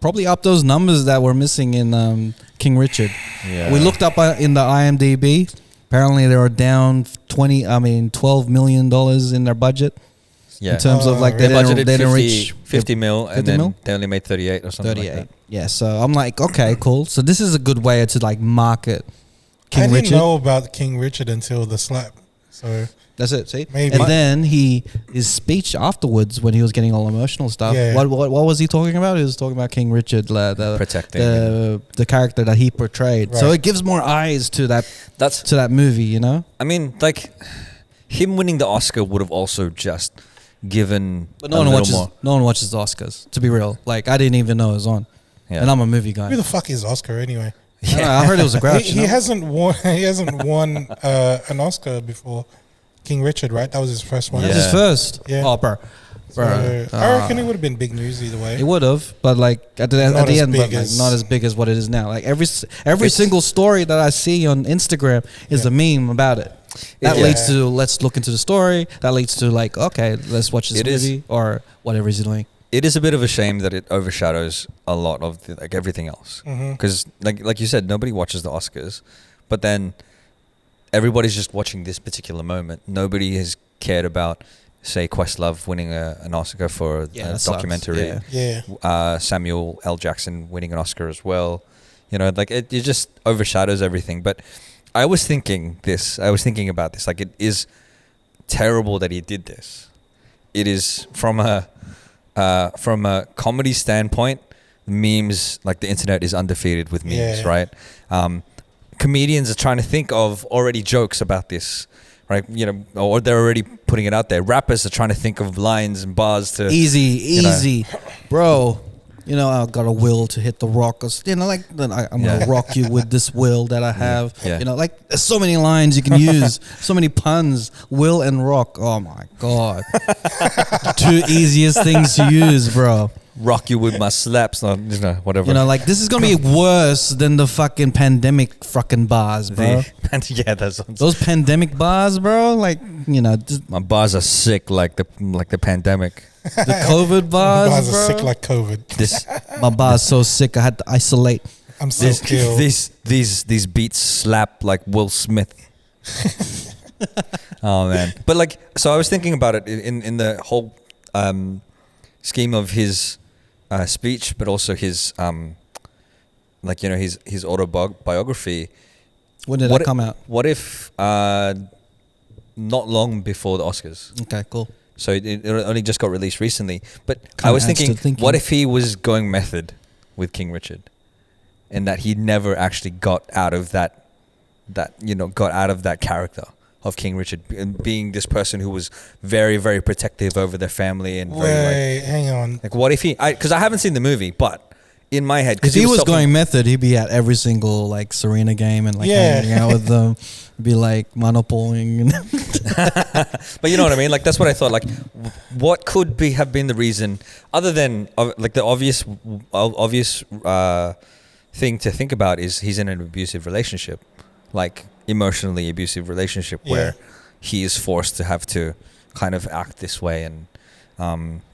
S1: probably up those numbers that were missing in King Richard.
S2: Yeah.
S1: We looked up in the IMDb. Apparently, they were down $12 million in their budget.
S2: Yeah.
S1: In terms of like
S2: They
S1: they
S2: budgeted
S1: didn't reach
S2: 50 mil, and
S1: 50
S2: then
S1: mil?
S2: they only made 38 or something
S1: 38.
S2: like that.
S1: Yeah, so I'm like, okay, cool. So this is a good way to like market King
S3: I didn't
S1: Richard.
S3: know about King Richard until the slap. So
S1: That's it. See,
S3: Maybe.
S1: and then his speech afterwards when he was getting all emotional stuff.
S3: Yeah.
S1: What was he talking about? He was talking about King Richard,
S2: Protecting.
S1: the character that he portrayed. So
S3: Right.
S1: it gives more eyes to
S2: That's.
S1: that movie, you know.
S2: I mean, like, him winning the Oscar would have also just given
S1: But
S2: a little more.
S1: no one watches the Oscars. To be real, like I didn't even know it was on,
S2: Yeah.
S1: and I'm a movie guy.
S3: who the fuck is Oscar anyway?
S1: I don't know, I heard it was a grouch.
S3: He hasn't won. He hasn't won an Oscar before. King Richard, right? That was his first one.
S1: That's his
S2: Yeah.
S1: first.
S3: Yeah.
S1: Oh, bro.
S3: So, I reckon it would have been big news either way.
S1: It would have, but like at the
S3: Not as
S1: end, but
S3: big
S1: like
S3: as-
S1: not as big as what it is now. Like every
S2: It's-
S1: single story that I see on Instagram is a meme about it. That
S3: Yeah.
S1: leads to let's look into the story. That leads to like okay, let's watch this
S2: It is-
S1: movie or whatever he's doing.
S2: It is a bit of a shame that it overshadows a lot of like everything else.
S3: Mhm.
S2: Because like you said, nobody watches the Oscars, but then everybody's just watching this particular moment. Nobody has cared about, say, Questlove winning an Oscar for
S1: Yeah,
S2: a
S1: that sucks.
S2: documentary.
S1: Yeah.
S3: Yeah.
S2: Samuel L. Jackson winning an Oscar as well. You know, like it just overshadows everything. But I was thinking about this. Like, it is terrible that he did this. It is from a comedy standpoint, memes, like the internet is undefeated with memes,
S3: Yeah.
S2: right? Comedians are trying to think of already jokes about this, right? You know, or they're already putting it out there. Rappers are trying to think of lines and bars to
S1: easy, bro. You know, I got a will to hit the rock. You know, like I'm gonna rock you with this will that I have.
S2: Yeah.
S1: You know, like there's so many lines you can use, so many puns. Will and rock. Oh my god, two easiest things to use, bro.
S2: Rock you with my slaps, or, you know, whatever.
S1: You know, like this is gonna be worse than the fucking pandemic fucking bars, bro.
S2: Yeah, that's
S1: Those pandemic bars, bro. Like, you know,
S2: my bars are sick, like the pandemic.
S1: the COVID bars,
S3: Bars
S1: bro.
S3: are sick like COVID.
S2: This
S1: My bar's so sick I had to isolate.
S3: I'm so ill.
S2: these beats slap like Will Smith. Oh man! But like, so I was thinking about it in the whole scheme of his speech, but also his like, you know, his autobiography.
S1: When did that come out?
S2: What if not long before the Oscars?
S1: Okay, cool.
S2: So it only just got released recently. But
S1: Kinda
S2: I was
S1: adds to
S2: thinking,
S1: thinking.
S2: what if he was going method with King Richard, and that he never actually got out of that character of King Richard, and being this person who was very, very protective over their family and very,
S3: Hang on.
S2: like what if he? Because I haven't seen the movie, but in my head,
S1: If he was going method, he'd be at every single like Serena game and like hanging out with them. Be like Mano Po-ing.
S2: But you know what I mean? Like, that's what I thought. Like, what could have been the reason, other than like the obvious thing to think about is he's in an abusive relationship, like emotionally abusive relationship, where he is forced to have to kind of act this way and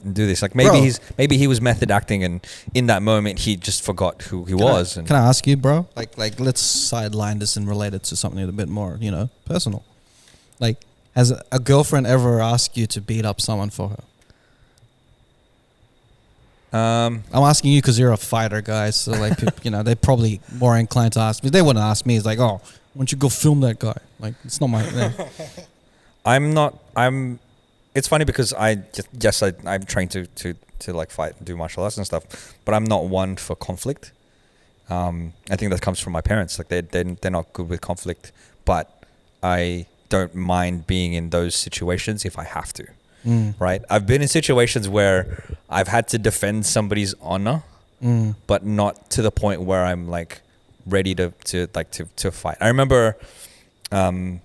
S2: do this. Like maybe he was method acting, and in that moment he just forgot who he was.
S1: Can I ask you, bro? Like let's sideline this and relate it to something a bit more, you know, personal. Like, has a girlfriend ever asked you to beat up someone for her? I'm asking you because you're a fighter, guys. So like, you know, they're probably more inclined to ask me. They wouldn't ask me. It's like, oh, why don't you go film that guy? Like, it's not my.
S2: It's funny because I'm trained to like fight and do martial arts and stuff, but I'm not one for conflict. I think that comes from my parents. Like they're not good with conflict, but I don't mind being in those situations if I have to. Right? I've been in situations where I've had to defend somebody's honor, but not to the point where I'm like ready to fight. I remember it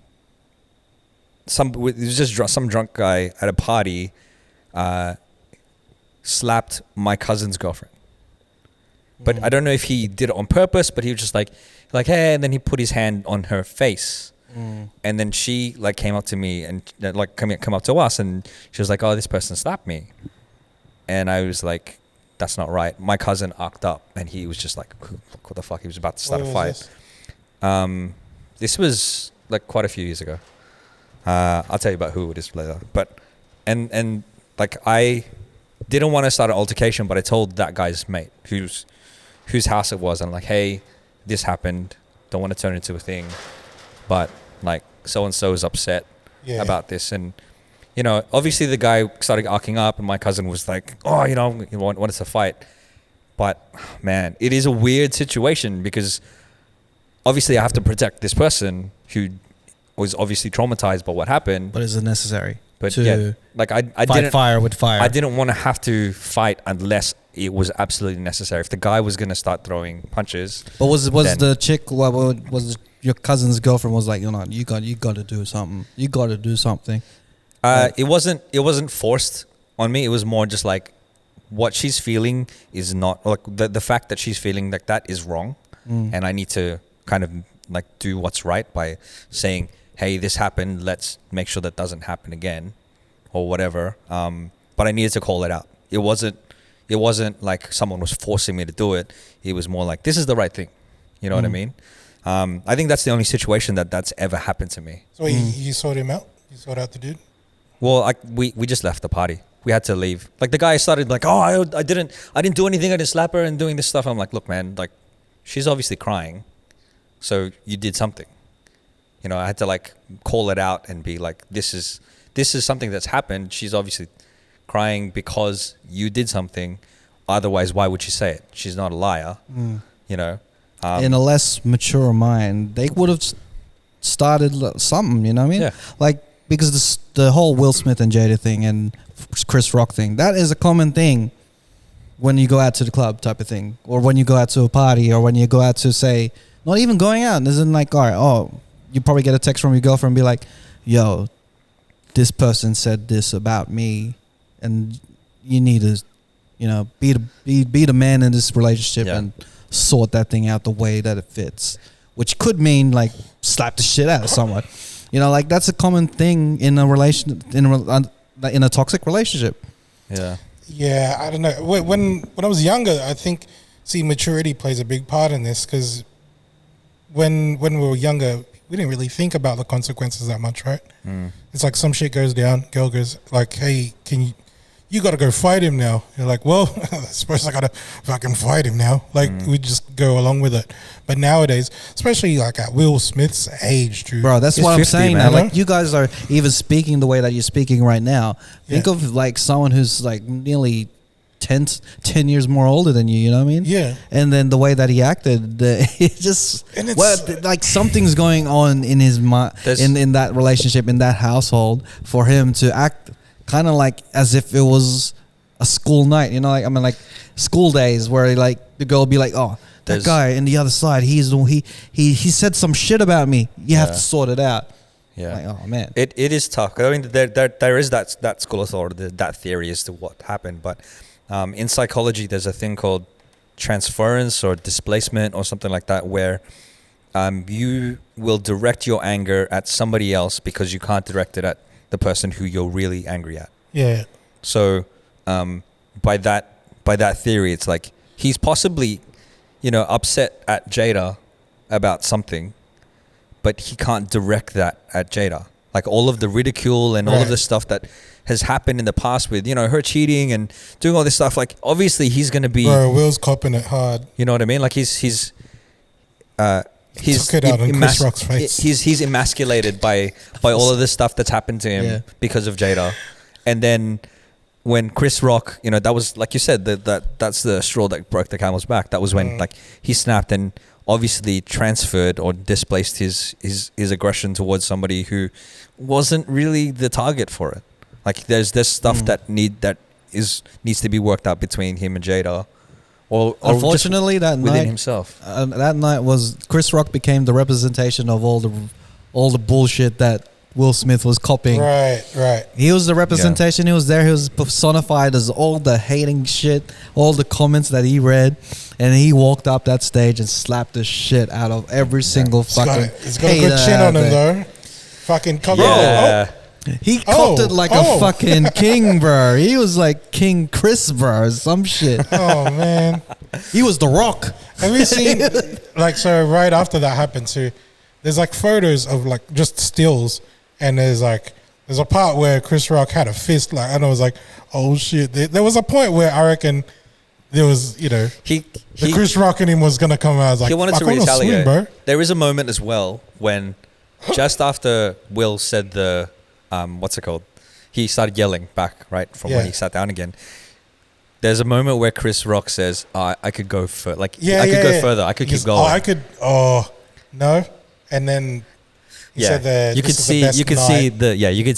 S2: was just some drunk guy at a party slapped my cousin's girlfriend. But I don't know if he did it on purpose, but he was just like, hey, and then he put his hand on her face. And then she like came up to me and like come up to us, and she was like, oh, this person slapped me. And I was like, that's not right. My cousin arced up, and he was just like, what the fuck? He was about to start a fight. This was like quite a few years ago. I'll tell you about who it is later. But and like I didn't want to start an altercation, but I told that guy's mate whose house it was, and like, hey, this happened. Don't want to turn it into a thing, but like so and so is upset about this. And you know, obviously the guy started arcing up, and my cousin was like, oh, you know, he wanted to fight. But man, it is a weird situation because obviously I have to protect this person who was obviously traumatized by what happened.
S1: But is it necessary?
S2: But yeah, like I didn't
S1: fire with fire.
S2: I didn't want to have to fight unless it was absolutely necessary. If the guy was going to start throwing punches,
S1: but was the chick? What was your cousin's girlfriend? Was like, you know, you got to do something. You got to do something.
S2: It wasn't forced on me. It was more just like what she's feeling is not like the fact that she's feeling like that is wrong, and I need to kind of like do what's right by saying, hey, this happened, let's make sure that doesn't happen again or whatever. But I needed to call it out. It wasn't like someone was forcing me to do it. It was more like, this is the right thing. You know what I mean? I think that's the only situation that's ever happened to me.
S3: So you sought him out? You sought out the dude?
S2: Well, we just left the party. We had to leave. Like the guy started like, oh, I didn't do anything. I didn't slap her and doing this stuff. I'm like, look, man, like she's obviously crying. So you did something. You know, I had to like call it out and be like, this is something that's happened. She's obviously crying because you did something. Otherwise, why would she say it? She's not a liar. You know.
S1: In a less mature mind, they would have started something, you know what I mean?
S2: Yeah.
S1: Like, because the whole Will Smith and Jada thing and Chris Rock thing, that is a common thing when you go out to the club type of thing, or when you go out to a party, or when you go out to, say, not even going out, isn't like, all right, you probably get a text from your girlfriend and be like, yo, this person said this about me, and you need to, you know, be the man in this relationship and sort that thing out the way that it fits, which could mean like slap the shit out of someone. You know, like that's a common thing in a relation, in a toxic relationship.
S2: Yeah.
S3: Yeah, I don't know. When I was younger, I think, maturity plays a big part in this, because when we were younger, we didn't really think about the consequences that much, right? It's like some shit goes down, girl goes like, hey, you got to go fight him now. You're like, well, I suppose I got to fucking fight him now. Like, we just go along with it. But nowadays, especially like at Will Smith's age, dude.
S1: Bro, that's what I'm
S2: 50,
S1: saying.
S2: man.
S1: Like, you guys are even speaking the way that you're speaking right now. Think of like someone who's like nearly 10 years more older than you know what I mean?
S3: Yeah.
S1: And then the way that he acted, it just, like something's going on in his mind, in that relationship, in that household, for him to act kind of like as if it was a school night, you know, like, I mean, like school days where like the girl will be like, oh, that guy in the other side, he said some shit about me. You have to sort it out.
S2: Yeah.
S1: Like, oh man.
S2: It is tough. I mean, there is that school of thought, that theory as to what happened. But in psychology, there's a thing called transference or displacement or something like that, where you will direct your anger at somebody else because you can't direct it at the person who you're really angry at.
S3: Yeah.
S2: So by that theory, it's like he's possibly, you know, upset at Jada about something, but he can't direct that at Jada. Like all of the ridicule and all of the stuff that has happened in the past with, you know, her cheating and doing all this stuff. Like obviously he's going to be...
S3: Bro, Will's copping it hard.
S2: You know what I mean? Like he's
S3: took it out on Chris Rock's face.
S2: He's emasculated by all of this stuff that's happened to him because of Jada. And then when Chris Rock, you know, that was, like you said, that's the straw that broke the camel's back. That was when like he snapped and obviously transferred or displaced his aggression towards somebody who wasn't really the target for it. Like there's this stuff that needs to be worked out between him and Jada. Or
S1: unfortunately, that
S2: within
S1: night
S2: himself.
S1: That night was Chris Rock became the representation of all the bullshit that Will Smith was copying.
S3: Right.
S1: He was the representation. He was there. He was personified as all the hating shit, all the comments that he read, and he walked up that stage and slapped the shit out of every single fucking.
S3: He's got a good chin on him though. Fucking come on.
S1: He copped it like a fucking king, bro. He was like King Chris, bro, or some shit.
S3: Oh man,
S1: he was the Rock.
S3: Have you seen like, so right after that happened too? There's like photos of like just stills, and there's a part where Chris Rock had a fist, like, and I was like, oh shit. There was a point where I reckon there was, you know, the Chris Rock in him was gonna come out. I was like,
S2: he wanted to
S3: swing,
S2: retaliate.
S3: bro.
S2: There is a moment as well when just after Will said the what's it called? He started yelling back, right, from when he sat down again. There's a moment where Chris Rock says, I could go further. Like, I could go further. I could keep going.
S3: No. And then he said that
S2: you could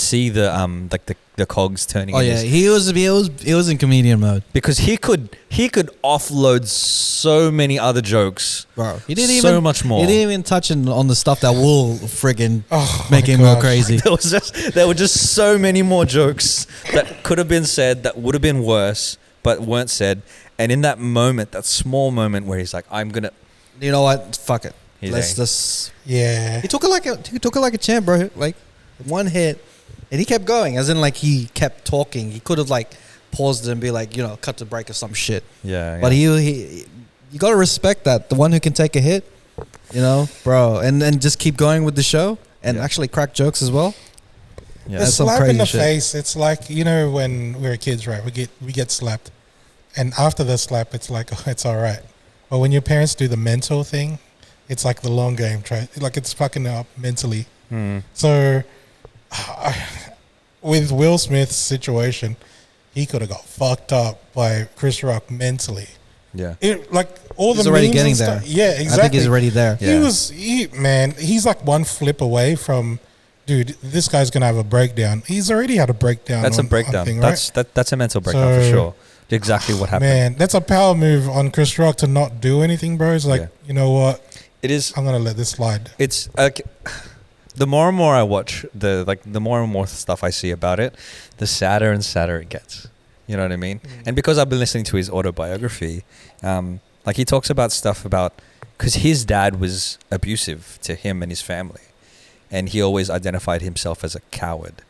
S2: see the like the cogs turning.
S1: Oh yeah, he was in comedian mode
S2: because he could offload so many other jokes,
S1: bro. He didn't
S2: so much more.
S1: He didn't even touch on the stuff that will friggin' make him go crazy.
S2: There were just so many more jokes that could have been said that would have been worse, but weren't said. And in that moment, that small moment where he's like, "I'm gonna,"
S1: you know what? Fuck it.
S2: Let's
S1: just.
S3: Yeah.
S1: He took it like a champ, bro. Like one hit, and he kept going. As in, like he kept talking. He could have like paused and be like, you know, cut the break or some shit.
S2: Yeah.
S1: But he you gotta respect that, the one who can take a hit, you know, bro, and just keep going with the show and actually crack jokes as well.
S3: Yeah. The slap in the face. It's like, you know, when we were kids, right? We get slapped, and after the slap, it's like, oh, it's all right. But when your parents do the mental thing, it's like the long game, like it's fucking up mentally. So with Will Smith's situation, he could have got fucked up by Chris Rock mentally.
S2: Yeah.
S3: Like all
S1: He's
S3: the
S1: already
S3: memes
S1: getting
S3: and
S1: there.
S3: stuff. Yeah, exactly.
S1: I think he's already there.
S2: Yeah.
S3: He's like one flip away from, dude, this guy's gonna have a breakdown. He's already had a breakdown.
S2: That's a breakdown.
S3: Thing, right?
S2: That's a mental breakdown for sure. Exactly what happened.
S3: Man, that's a power move on Chris Rock to not do anything, bro. It's like, you know what?
S2: It is.
S3: I'm gonna let this slide.
S2: It's like the more and more I watch, the more and more stuff I see about it, the sadder and sadder it gets. You know what I mean? And because I've been listening to his autobiography, like he talks about stuff about, because his dad was abusive to him and his family, and he always identified himself as a coward,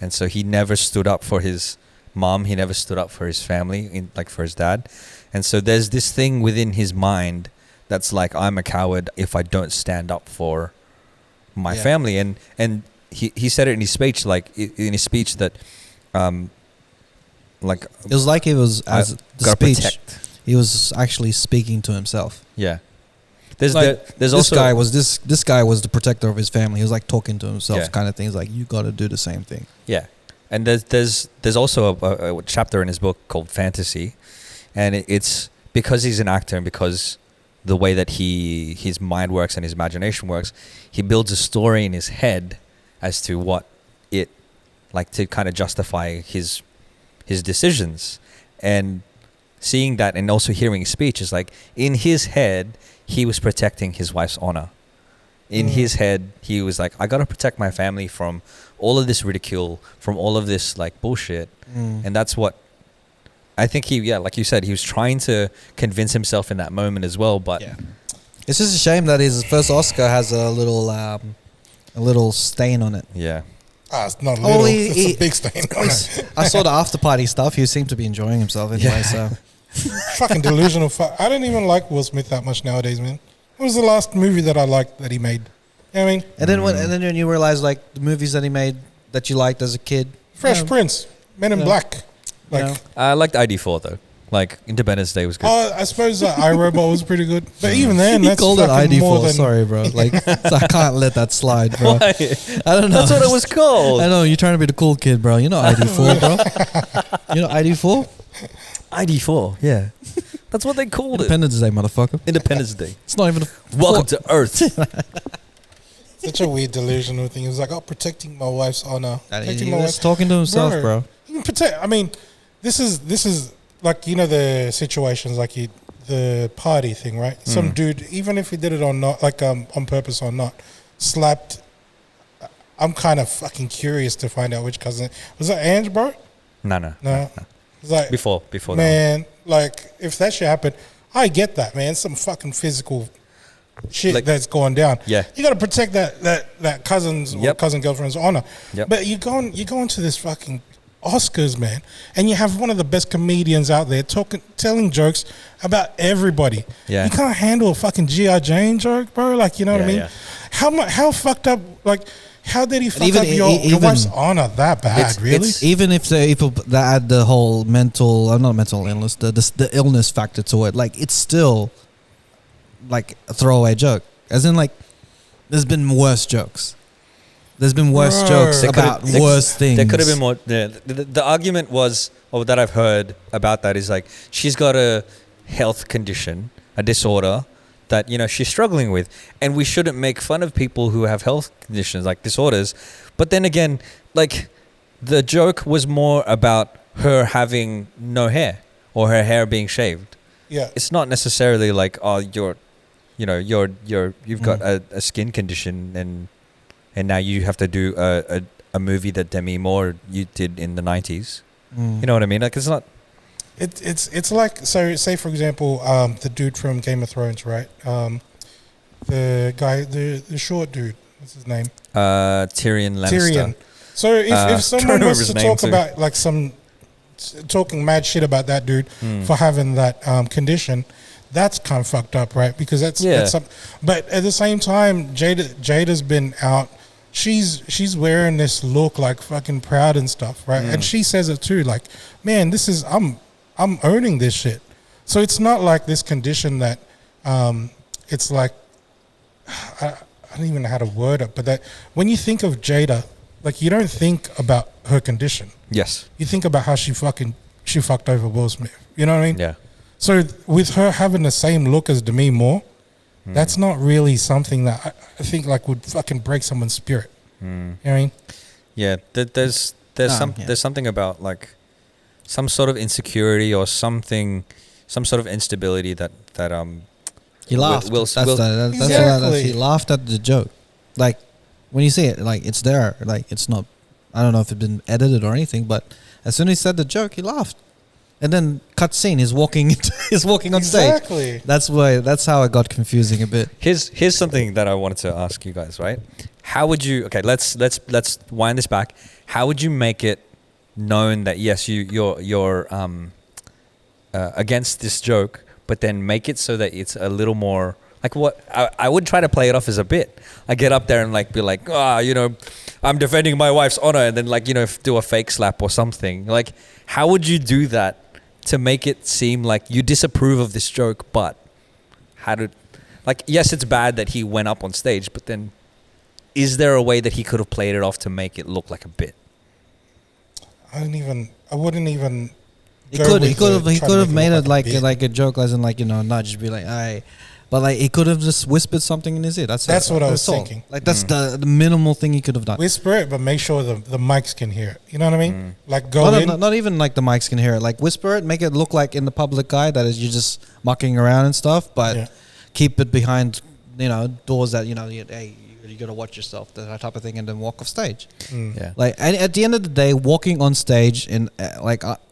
S2: and so he never stood up for his mom. He never stood up for his family, like for his dad, and so there's this thing within his mind that's like, I'm a coward if I don't stand up for my family, and he said it in his speech, that like
S1: It was like he was, as the
S2: gotta
S1: speech,
S2: protect.
S1: he was actually speaking to himself.
S2: Yeah. There's
S1: Like,
S2: there's
S1: this
S2: also
S1: guy was this guy was the protector of his family. He was like talking to himself,
S2: Yeah.
S1: kind of things. Like, you got to do the same thing.
S2: Yeah, and there's also a chapter in his book called Fantasy, and it's because he's an actor and because the way that his mind works and his imagination works, he builds a story in his head as to what it like to kind of justify his decisions, and seeing that and also hearing his speech is like, in his head he was protecting his wife's honor. In his head, he was like, I got to protect my family from all of this ridicule, from all of this like bullshit. And that's what I think like you said, he was trying to convince himself in that moment as well. But
S1: It's just a shame that his first Oscar has a little stain on it.
S2: yeah,
S3: It's not a little.
S1: Oh,
S3: It's a big stain on it.
S1: I saw the after party stuff. He seemed to be enjoying himself anyway. So
S3: Fucking delusional. I don't even like Will Smith that much nowadays, man. What was the last movie that I liked that he made? You know what I mean?
S1: and then when you realize like the movies that he made that you liked as a kid,
S3: Fresh Prince, Men in Black. Like,
S1: Yeah.
S2: I liked ID4 though. Like Independence Day was good.
S3: I suppose iRobot was pretty good, but even then,
S1: he
S3: that's
S1: called it
S3: fucking more
S1: ID4.
S3: than.
S1: Sorry, bro. Like, I can't let that slide, bro.
S2: Why?
S1: I don't know.
S2: That's what it was called.
S1: I know you're trying to be the cool kid, bro. You know ID4, bro. You know ID4?
S2: ID4, yeah. That's what they called it.
S1: Independence Day, motherfucker.
S2: Independence Day.
S1: It's not even a
S2: Welcome to Earth.
S3: Such a weird delusional thing. It was like, protecting my wife's honor. Protecting
S1: He
S3: my
S1: was
S3: wife's
S1: talking to himself, bro.
S3: You can protect. I mean, this is like, you know, the situations like the party thing, right? Some dude, even if he did it or not, like on purpose or not, slapped. I'm kind of fucking curious to find out which cousin was that. Ange, bro?
S2: No.
S3: It's like
S2: Before that.
S3: man, like if that shit happened, I get that, man. Some fucking physical shit
S2: Like,
S3: that's going down.
S2: Yeah.
S3: You got to protect that cousin's or cousin girlfriend's honor.
S2: Yep.
S3: But you go into this fucking Oscars, man, and you have one of the best comedians out there telling jokes about everybody.
S2: Yeah.
S3: You can't handle a fucking G.I. Jane joke, bro. Like, you know what I mean?
S2: Yeah.
S3: How fucked up? Like, how did he fuck
S1: even-
S3: up your
S1: even-
S3: wife's honor that bad? Really?
S1: Even if they add the whole mental, not mental illness, the illness factor to it, like, it's still like a throwaway joke. As in, like, there's been worse jokes. There's been worse jokes about worse things.
S2: There could have been more. The argument was, or that I've heard about that is like, she's got a health condition, a disorder that, you know, she's struggling with, and we shouldn't make fun of people who have health conditions like disorders. But then again, like, the joke was more about her having no hair or her hair being shaved.
S3: Yeah.
S2: It's not necessarily like, oh, you've got a skin condition and now you have to do a movie that Demi Moore you did in the 90s. You know what I mean? Like, it's not.
S3: It's like, so say for example, the dude from Game of Thrones, right? The guy, the short dude, what's his name?
S2: Tyrion Lannister.
S3: Tyrion. So if someone
S2: remember
S3: was
S2: his
S3: to
S2: name
S3: talk
S2: too.
S3: about like talking mad shit about that dude for having that condition, that's kind of fucked up, right? Because that's but at the same time, Jada's been out. She's wearing this look like fucking proud and stuff, right? And she says it too, like, man, this is I'm owning this shit. So it's not like this condition that it's like I don't even know how to word it, but that when you think of Jada, like, you don't think about her condition.
S2: Yes.
S3: You think about how she fucked over Will Smith. You know what I mean?
S2: Yeah.
S3: So with her having the same look as Demi Moore, that's not really something that I think like would fucking break someone's spirit. You know what I mean?
S2: Yeah, there's something about like some sort of insecurity or something, some sort of instability that
S1: He laughed. He laughed at the joke. Like when you see it, like it's there. Like it's not. I don't know if it's been edited or anything, but as soon as he said the joke, he laughed. And then cut scene. He's walking on stage.
S3: Exactly.
S1: That's how it got confusing a bit.
S2: Here's something that I wanted to ask you guys. Right? How would you? Okay, let's wind this back. How would you make it known that yes, you're against this joke, but then make it so that it's a little more like what I would try to play it off as a bit. I get up there and like be like, I'm defending my wife's honor, and then like do a fake slap or something. Like, how would you do that to make it seem like you disapprove of this joke, but yes, it's bad that he went up on stage, but then is there a way that he could have played it off to make it look like a bit?
S3: I wouldn't even.
S1: He could have made it like a joke, as in like not just be like, "Aye," but like he could have just whispered something in his ear. That's what I was thinking. Like that's the minimal thing he could have done.
S3: Whisper it, but make sure the mics can hear it. You know what I mean? Like go in.
S1: Not even like the mics can hear it. Like whisper it, make it look like in the public eye that is you just mucking around and stuff, but keep it behind doors that hey. You got to watch yourself, that type of thing, and then walk off stage. Yeah. Like, and at the end of the day, walking on stage in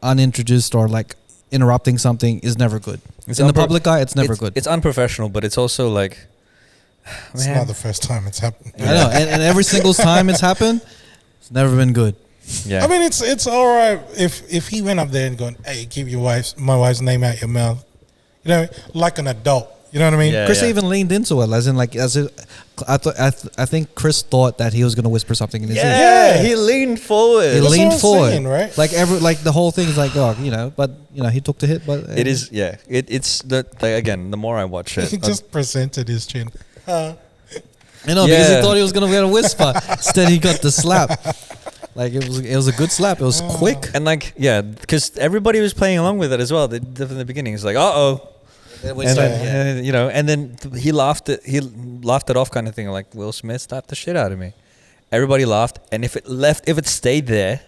S1: unintroduced or like interrupting something is never good. In the public eye, it's never good.
S2: It's unprofessional, but it's also like,
S3: it's not the first time it's happened.
S1: I know, and every single time it's happened, it's never been good.
S3: Yeah. I mean, it's all right if he went up there and going, "Hey, keep my wife's name out your mouth," like an adult. You know what I mean?
S1: Yeah, Chris even leaned into it, I think Chris thought that he was going to whisper something in his ear.
S2: Yeah, he leaned forward.
S1: He leaned forward,
S3: saying, right?
S1: Like the whole thing is like, but he took the hit. But
S2: it is, yeah. It's again. The more I watch it,
S3: he just presented his chin.
S1: Because he thought he was going to get a whisper. Instead, he got the slap. Like it was a good slap. It was quick
S2: and because everybody was playing along with it as well. In the beginning, it's like, and then he laughed it off, kind of thing, like Will Smith slapped the shit out of me. Everybody laughed, and if it stayed there,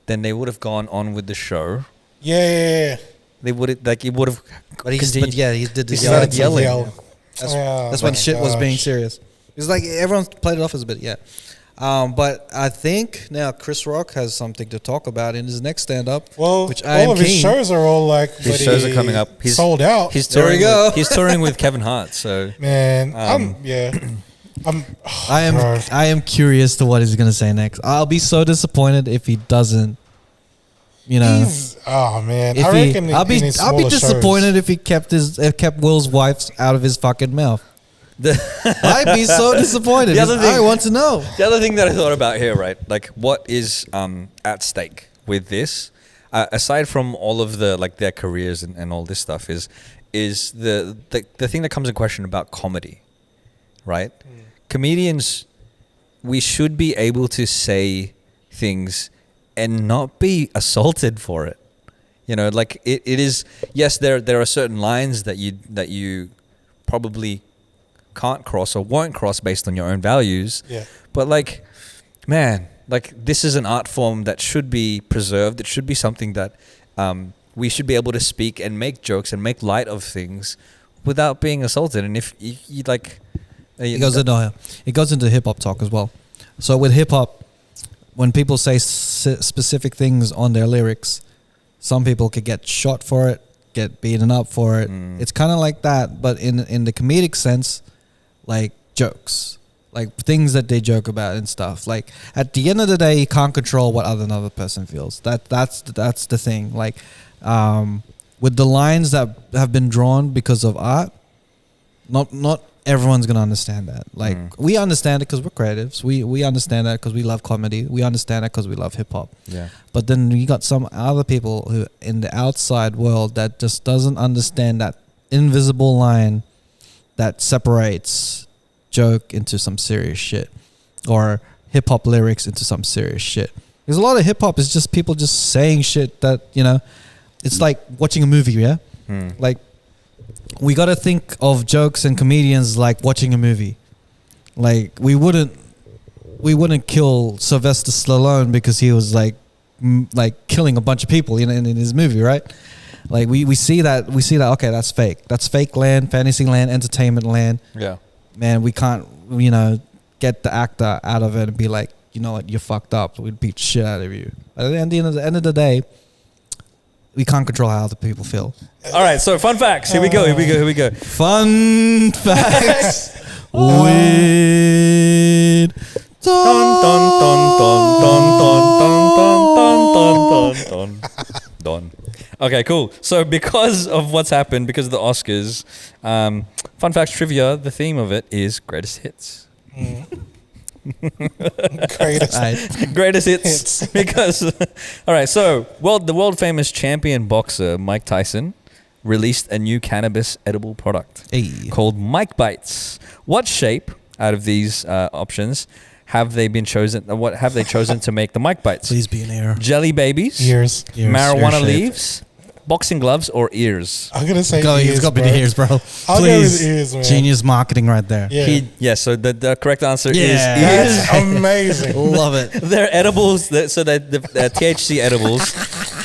S2: then they would have gone on with the show.
S3: Yeah.
S2: They would have he did
S1: the
S2: yelling.
S1: That's when shit was being serious. It's like everyone played it off as a bit, yeah. But I think now Chris Rock has something to talk about in his next stand-up.
S3: Well,
S1: which I am
S3: all of his shows are all like
S2: his shows are coming up.
S3: He's sold out.
S2: He's touring. He's touring with Kevin Hart. So
S3: man,
S1: I am curious to what he's gonna say next. I'll be so disappointed if he doesn't.
S3: I reckon
S1: I'll be disappointed if he kept Will's wife out of his fucking mouth. I'd be so disappointed. I want to know.
S2: The other thing that I thought about here, right? Like, what is at stake with this? Aside from all of the their careers and all this stuff, is the thing that comes in question about comedy, right? Comedians, we should be able to say things and not be assaulted for it. It is. Yes, there are certain lines that you probably can't cross or won't cross based on your own values.
S3: Yeah.
S2: But this is an art form that should be preserved. It should be something that we should be able to speak and make jokes and make light of things without being assaulted. And if you
S1: it goes into hip hop talk as well. So with hip hop, when people say specific things on their lyrics, some people could get shot for it, get beaten up for it. It's kind of like that, but in the comedic sense, like jokes, like things that they joke about and stuff. Like at the end of the day, you can't control what another person feels. That's the thing. Like with the lines that have been drawn because of art, not everyone's gonna understand that. Like we understand it because we're creatives. We understand that because we love comedy. We understand it because we love hip hop.
S2: Yeah.
S1: But then you got some other people who in the outside world that just doesn't understand that invisible line that separates joke into some serious shit, or hip hop lyrics into some serious shit. Because a lot of hip hop is just people just saying shit that it's like watching a movie, yeah. Like, we got to think of jokes and comedians like watching a movie. Like, we wouldn't kill Sylvester Stallone because he was like killing a bunch of people in his movie, right? Like, we see that, okay, that's fake. That's fake land, fantasy land, entertainment land.
S2: Yeah.
S1: Man, we can't, get the actor out of it and be like, you know what, you're fucked up. We'd beat the shit out of you. But at the end of the day, we can't control how other people feel.
S2: All right, so fun facts. Here we go.
S1: Fun facts with
S2: Don. Okay, cool. So because of what's happened, because of the Oscars, fun facts trivia, the theme of it is greatest hits. Greatest hits. Because, all right, so the world famous champion boxer Mike Tyson released a new cannabis edible product called Mike Bites. What shape out of these options have they chosen to make the Mike Bites?
S1: Please be an ear.
S2: Jelly babies,
S3: Ears.
S2: marijuana leaves, boxing gloves, or ears?
S3: I'm gonna say
S1: It's
S3: ears,
S1: got to be the ears, bro.
S3: I'll go with ears, man.
S1: Genius marketing right there.
S3: Yeah.
S2: So the correct answer is ears.
S3: That's amazing.
S1: Love it.
S2: They're edibles, so they're THC edibles,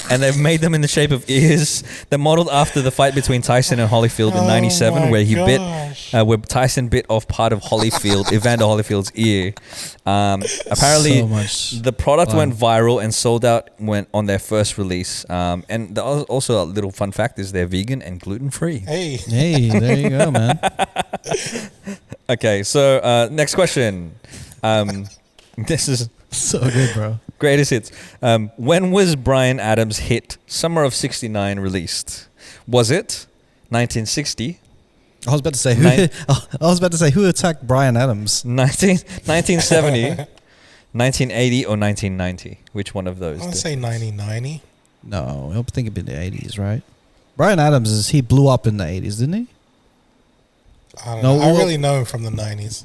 S2: and they've made them in the shape of ears. They're modeled after the fight between Tyson and Holyfield in '97, where where Tyson bit off part of Evander Holyfield's ear. Apparently, the product went viral and sold out on their first release. And also a little fun fact is they're vegan and gluten free.
S3: Hey,
S1: there you go, man.
S2: Okay, so next question. This is
S1: So good, bro.
S2: greatest hits. When was Bryan Adams' hit "Summer of '69" released? Was it 1960,
S1: I was about to say who attacked Bryan Adams?
S2: 1970, 1980, or 1990? Which one of those?
S3: I want to say 1990.
S1: No, I think it'd be the 80s, right? Bryan Adams he blew up in the 80s, didn't he?
S3: I don't know. I really know him from the 90s.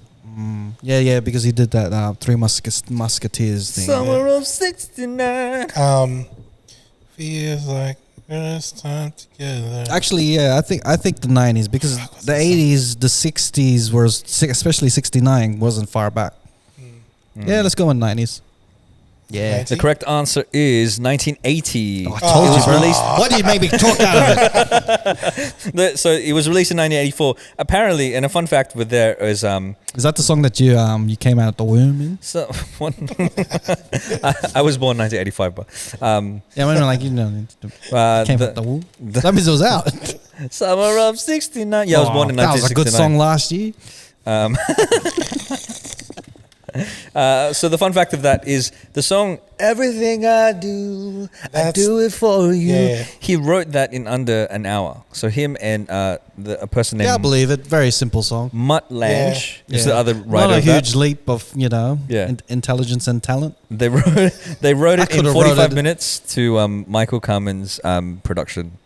S1: Yeah, because he did that Three Musketeers thing.
S2: Summer of '69.
S3: Feels like first time together.
S1: Actually, yeah, I think the 90s, because the 80s, the 60s was, especially 69, wasn't far back. Yeah, let's go in 90s. Yeah.
S3: 90?
S2: The correct answer is 1980.
S1: I told you, bro.
S2: Released.
S1: Why do you make me talk out of it?
S2: So it was released in 1984. Apparently, and a fun fact with there is
S1: Is that the song that you came out the womb in?
S2: so I was born 1985, but
S1: Yeah, I mean, like, came out the womb. That means it was out.
S2: Summer of '69. Yeah, I was born in 1969.
S1: That was a good song last year.
S2: So the fun fact of that is the song "Everything I Do, I Do It For You."
S3: Yeah.
S2: He wrote that in under an hour. So him and a person named
S1: Yeah, I believe it. Very simple song.
S2: Mutt Lange is the other writer.
S1: Not a
S2: of that.
S1: huge leap of intelligence and talent.
S2: They wrote it in
S1: could've
S2: 45
S1: wrote it.
S2: minutes to Michael Carmen's production.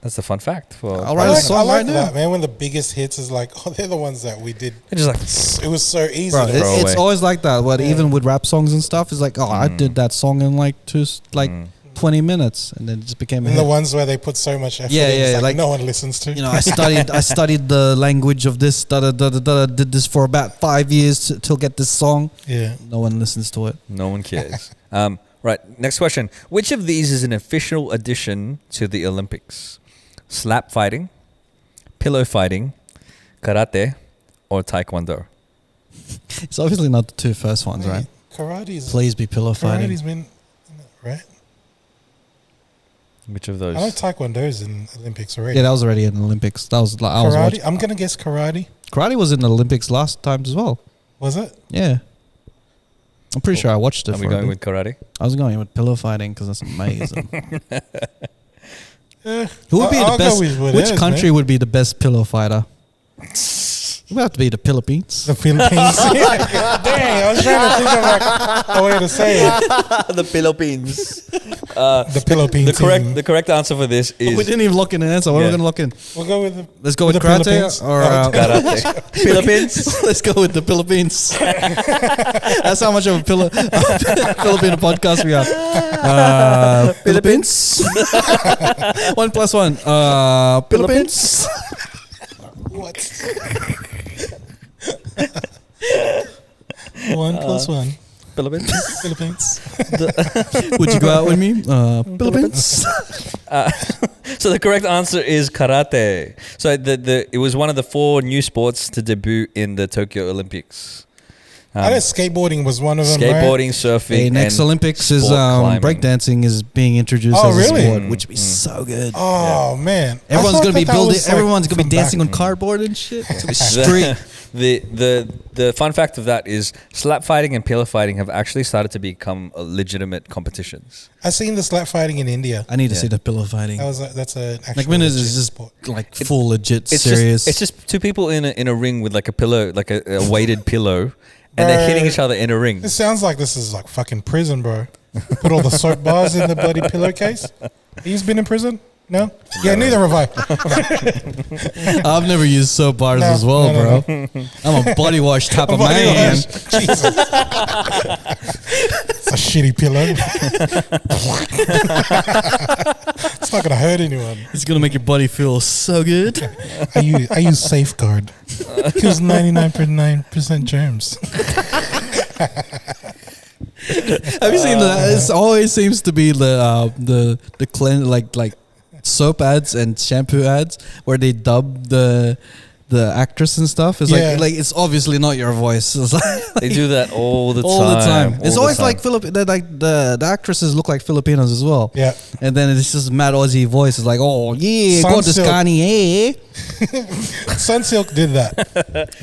S2: That's the fun fact.
S1: I'll write a song
S3: I like
S1: right
S3: that,
S1: now.
S3: man. When the biggest hits is like, they're the ones that we did.
S2: It's just like
S3: It was so easy.
S1: Bro,
S3: to
S2: throw
S1: it's
S2: away.
S1: always like that. Even with rap songs and stuff, it's like, I did that song in like 20 minutes, and then it just became a
S3: And the
S1: hit.
S3: ones where they put so much effort
S1: Yeah,
S3: in, it's
S1: yeah,
S3: like
S1: like-
S3: no one listens to.
S1: I studied the language of this, did this for about 5 years to get this song.
S3: Yeah.
S1: No one listens to it.
S2: no one cares. Right, next question. Which of these is an official addition to the Olympics? Slap fighting, pillow fighting, karate, or taekwondo?
S1: It's obviously not the two first ones, right?
S3: Karate's
S1: Please be pillow fighting.
S3: Karate's been right.
S2: Which of those?
S3: I know Taekwondo's in Olympics already.
S1: Yeah, that was already in the Olympics. That was like I was
S3: Karate.
S1: watching.
S3: I'm gonna guess karate.
S1: Karate was in the Olympics last time as well.
S3: Was it?
S1: Yeah. I'm pretty sure I watched it.
S2: Are we
S1: for a
S2: going
S1: bit.
S2: with karate?
S1: I was going with pillow fighting because that's amazing.
S3: Yeah.
S1: Who would be
S3: I'll
S1: the
S3: go
S1: best?
S3: with
S1: Which
S3: whatever,
S1: country
S3: man.
S1: would be the best pillow fighter? It would have to be the Philippines.
S3: The Philippines. Dang, I was trying to think of like a way to say it.
S2: The Philippines.
S3: The Philippines.
S2: The correct answer for this is
S1: We didn't even lock in an answer. What are we
S2: Yeah.
S1: going to lock in?
S3: We'll go with the.
S1: Let's go with
S3: the
S1: karate
S3: Philippines.
S1: or
S2: karate. Philippines.
S1: let's go with the Philippines. That's how much of a Filipino podcast we are. Philippines. 1 plus 1. Philippines.
S3: What? 1 plus 1.
S2: Philippines.
S3: Philippines.
S1: Would you go out with me? Philippines.
S2: So the correct answer is karate. So it was one of the 4 new sports to debut in the Tokyo Olympics.
S3: I guess skateboarding was one of them.
S2: Skateboarding,
S3: Right?
S2: surfing,
S1: Next
S2: and
S1: Olympics is
S2: sport climbing.
S1: breakdancing is being introduced
S3: Oh,
S1: as
S3: really?
S1: a sport, which would be so good.
S3: Oh man! I
S1: Everyone's
S3: thought
S1: gonna be
S3: that
S1: building.
S3: was, like,
S1: Everyone's gonna be
S3: from
S1: dancing
S3: back-
S1: on cardboard and shit. It's gonna be street.
S2: The fun fact of that is slap fighting and pillow fighting have actually started to become legitimate competitions.
S3: I seen the slap fighting in India.
S1: I need to
S2: Yeah.
S1: see the pillow fighting.
S3: That's a actual
S1: Like when is
S3: legit
S1: this just
S3: sport.
S1: like full legit
S2: It's
S1: serious?
S2: Just, it's just 2 people in a ring with like a pillow, like a weighted pillow, and they're hitting each other in a ring.
S3: It sounds like this is like fucking prison, bro. Put all the soap bars in the bloody pillowcase. He's been in prison? No? Yeah, neither have I.
S1: I've never used soap bars
S3: No,
S1: as well,
S3: no,
S1: bro. I'm a body wash type of
S3: Body
S1: man.
S3: wash. Jesus. It's a shitty pillow. It's not gonna hurt anyone.
S1: It's gonna make your body feel so good.
S3: I use Safeguard. Kills 99.9% germs.
S1: Have you seen that? It always seems to be the clean like soap ads and shampoo ads where they dub the actress and stuff. It's
S3: Yeah.
S1: like it's obviously not your voice. It's like,
S2: They do that all the time.
S1: all the time. It's
S2: all
S1: always
S2: the
S1: like the actresses look like Filipinos as well.
S3: Yeah.
S1: And then it's just mad Aussie voice. It's like, oh yeah, go to
S3: Sunsilk.
S1: Scani,
S3: Sunsilk did that.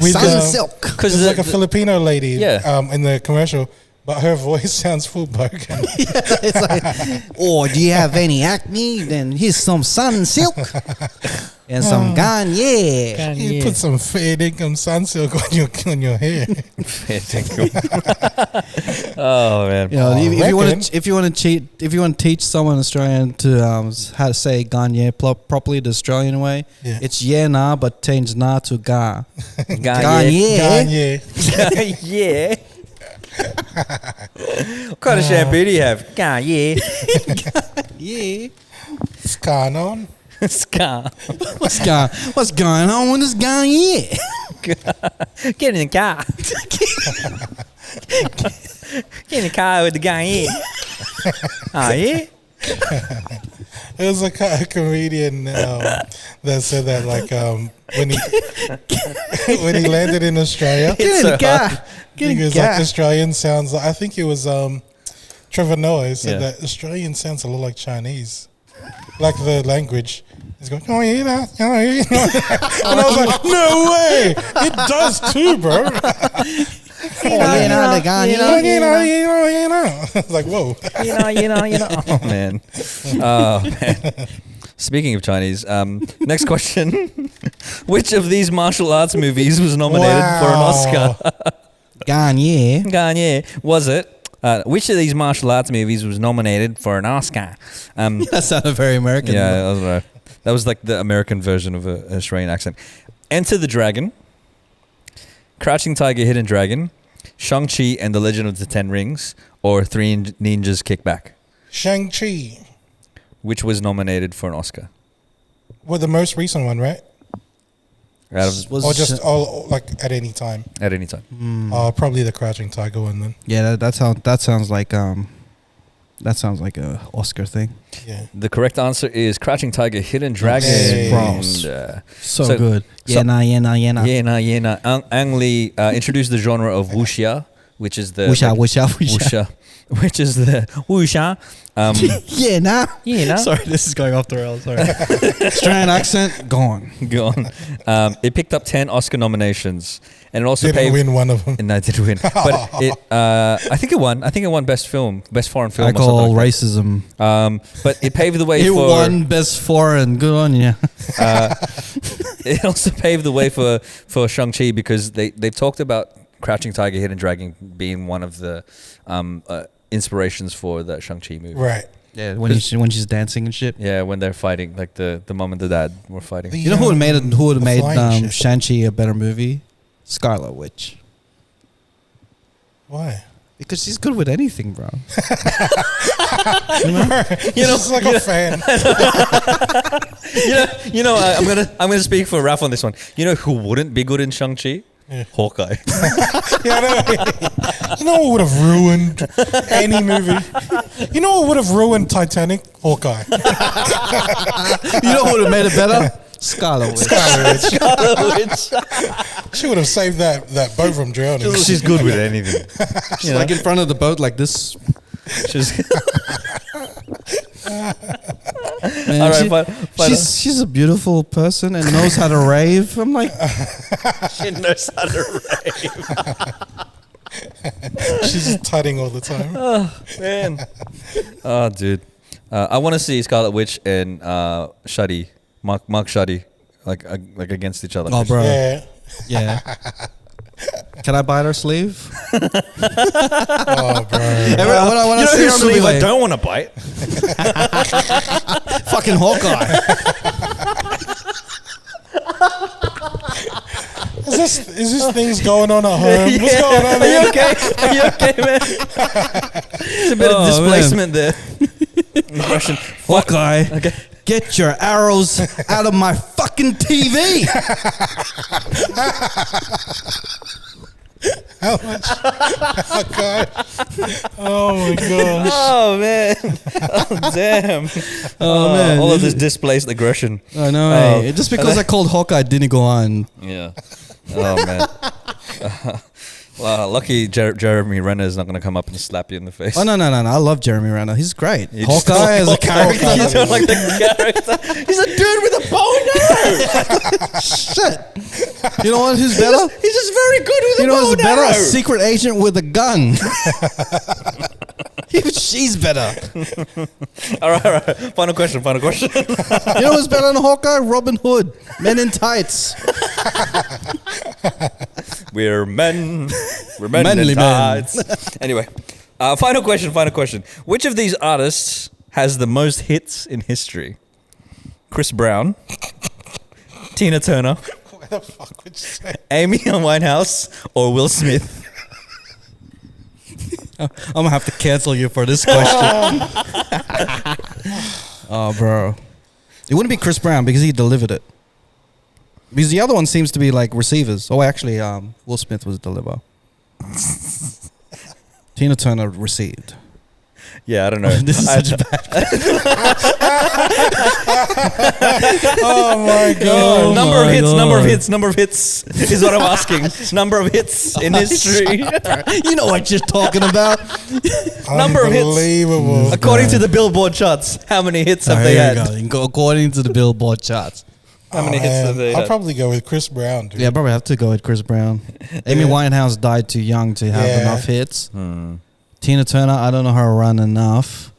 S3: With,
S1: Sunsilk.
S2: Because
S3: There's like a Filipino lady
S2: Yeah.
S3: in the commercial, but her voice sounds full broken.
S1: It's like, oh, do you have any acne? Then here's some Sunsilk and some Gagne.
S3: You put some fair income Sunsilk on your hair.
S2: Oh man.
S1: You know,
S3: I
S1: if you want
S3: reckon.
S1: to, if you want to teach someone Australian to how to say Gagne properly the Australian way,
S3: Yeah.
S1: it's yeah nah, but change nah to ga.
S2: Gagne.
S3: Gagne.
S2: Yeah. What kind of shampoo do you have? Gagne.
S1: Yeah.
S3: Scanon.
S2: Scar.
S1: What's going on with this Gagne?
S2: Get in the car. Get in the car with the Gagne. Oh yeah.
S3: There was a comedian that said that like when he landed in Australia,
S1: Get in the car. Get
S3: he
S1: in the
S3: goes like
S1: car.
S3: Australian sounds. I think it was Trevor Noah said
S2: Yeah.
S3: that Australian sounds a lot like Chinese, like the language. He's going, oh yeah, oh yeah, and I was like, no way, it does too, bro.
S1: You know the Gagne.
S3: You know. I was like, whoa.
S2: You know. Oh man. Oh man. Speaking of Chinese, next question. Which of these martial arts movies was nominated for an Oscar?
S1: Gagne.
S2: Gagne, was it? Which of these martial arts movies was nominated for an Oscar?
S1: That sounded very American.
S2: Yeah, that was right. That was like the American version of an Australian accent. Enter the Dragon, Crouching Tiger, Hidden Dragon, Shang-Chi and the Legend of the Ten Rings, or Three Ninjas Kick Back,
S3: Shang-Chi.
S2: which was nominated for an Oscar.
S3: Well, the most recent one, right?
S2: Out of,
S1: Was
S3: Or just all like at any time?
S2: at any time.
S3: Probably the Crouching Tiger one then.
S1: Yeah, that sounds like a Oscar thing.
S3: Yeah.
S2: The correct answer is Crouching Tiger, Hidden Dragon.
S3: Hey.
S1: Gross.
S2: And,
S1: So good.
S2: so-
S1: Yeah, nah.
S2: yeah, nah. Ang Lee introduced the genre of wuxia, which is the
S1: Wusha.
S2: wuxia, which is the wuxia.
S1: Yeah, nah.
S2: Yeah, nah.
S1: Sorry, this is going off the rails. Sorry. Australian accent gone.
S2: Go on. It picked up 10 Oscar nominations, and it also
S3: Didn't
S2: paved.
S3: win one of them.
S2: And I did win, but it. I think it won. I think it won best foreign film.
S1: I
S2: or
S1: call
S2: something like
S1: racism.
S2: that. But it paved the way
S1: It
S2: for.
S1: won best foreign. Good on you.
S2: It also paved the way for Shang-Chi because they've talked about Crouching Tiger, Hidden Dragon being one of the inspirations for the Shang-Chi movie.
S3: Right.
S1: Yeah, when she's dancing and shit.
S2: Yeah, when they're fighting, like the mom and the dad were fighting.
S3: The,
S1: You know who would have
S3: the
S1: made
S3: flying shit.
S1: Shang-Chi a better movie? Scarlet Witch.
S3: Why?
S1: Because she's good with anything, bro.
S3: It's like a fan.
S2: I'm gonna speak for Ralph on this one. You know who wouldn't be good in Shang-Chi?
S3: Yeah.
S2: Hawkeye.
S3: Yeah, I know. You know what would have ruined any movie? You know what would have ruined Titanic? Hawkeye.
S1: You know what would have made it better? Scarlet Witch.
S2: Scarlet Witch.
S3: She would have saved that boat from drowning.
S2: She's good with anything.
S1: She's like in front of the boat like this.
S2: She's
S1: Man,
S2: all right, fine.
S1: she's a beautiful person and knows how to rave. I'm like,
S2: She knows how to rave.
S3: She's just tutting all the time.
S2: Man. Oh, dude. I want to see Scarlet Witch and Shuddy, Mark Shuddy, like against each other.
S1: oh, bro.
S3: Yeah.
S1: Yeah. Can I bite her sleeve?
S3: Oh, bro.
S1: When I see her, I'm gonna be
S2: I
S1: like,
S2: don't want to bite.
S1: fucking Hawkeye.
S3: Is this things going on at home? What's going on?
S2: Are you okay? Are you okay, man? There's a bit of displacement there. Russian.
S1: Hawkeye.
S2: Okay.
S1: Get your arrows out of my fucking TV.
S3: How much? Oh, God. Oh, my gosh.
S2: Oh, man. Oh, damn.
S1: Oh, man.
S2: All of this displaced aggression.
S1: I know.
S2: Oh.
S1: Hey. Just because I called Hawkeye didn't go on.
S2: Yeah. Oh, man. Well, lucky Jeremy Renner is not going to come up and slap you in the face.
S1: Oh, no. I love Jeremy Renner. He's great.
S2: You just
S1: Hawkeye as a character.
S2: You don't like the character. He's a dude with a bow and arrow.
S1: Shit. You know what? Who's better?
S2: He's just very good with
S1: You
S2: a
S1: know
S2: bow
S1: who's
S2: and
S1: better?
S2: arrow.
S1: A secret agent with a gun. She's better.
S2: All right. Final question.
S1: You know who's better than Hawkeye? Robin Hood. Men in tights.
S2: We're men. We're men
S1: Manly
S2: in tights. Anyway, final question. Which of these artists has the most hits in history? Chris Brown, Tina Turner,
S3: What the fuck would you say?
S2: Amy Winehouse, or Will Smith?
S1: I'm going to have to cancel you for this question. Oh, bro. It wouldn't be Chris Brown because he delivered it. Because the other one seems to be like receivers. Oh, actually, Will Smith was deliver. Tina Turner received.
S2: Yeah, I don't know.
S1: This is such a bad.
S3: Oh, my God.
S2: Number of hits is what I'm asking. Number of hits in history.
S1: You know what you're talking about.
S2: Number of hits.
S3: Unbelievable.
S2: According to the Billboard charts, how many hits have they
S1: There you
S2: had?
S1: go. You can go according to the Billboard charts.
S2: How many hits have they
S3: I'll
S2: had?
S3: probably go with Chris Brown, dude.
S1: Yeah, probably have to go with Chris Brown. Amy Winehouse died too young to have
S3: Yeah.
S1: enough hits. Tina Turner, I don't know her run enough.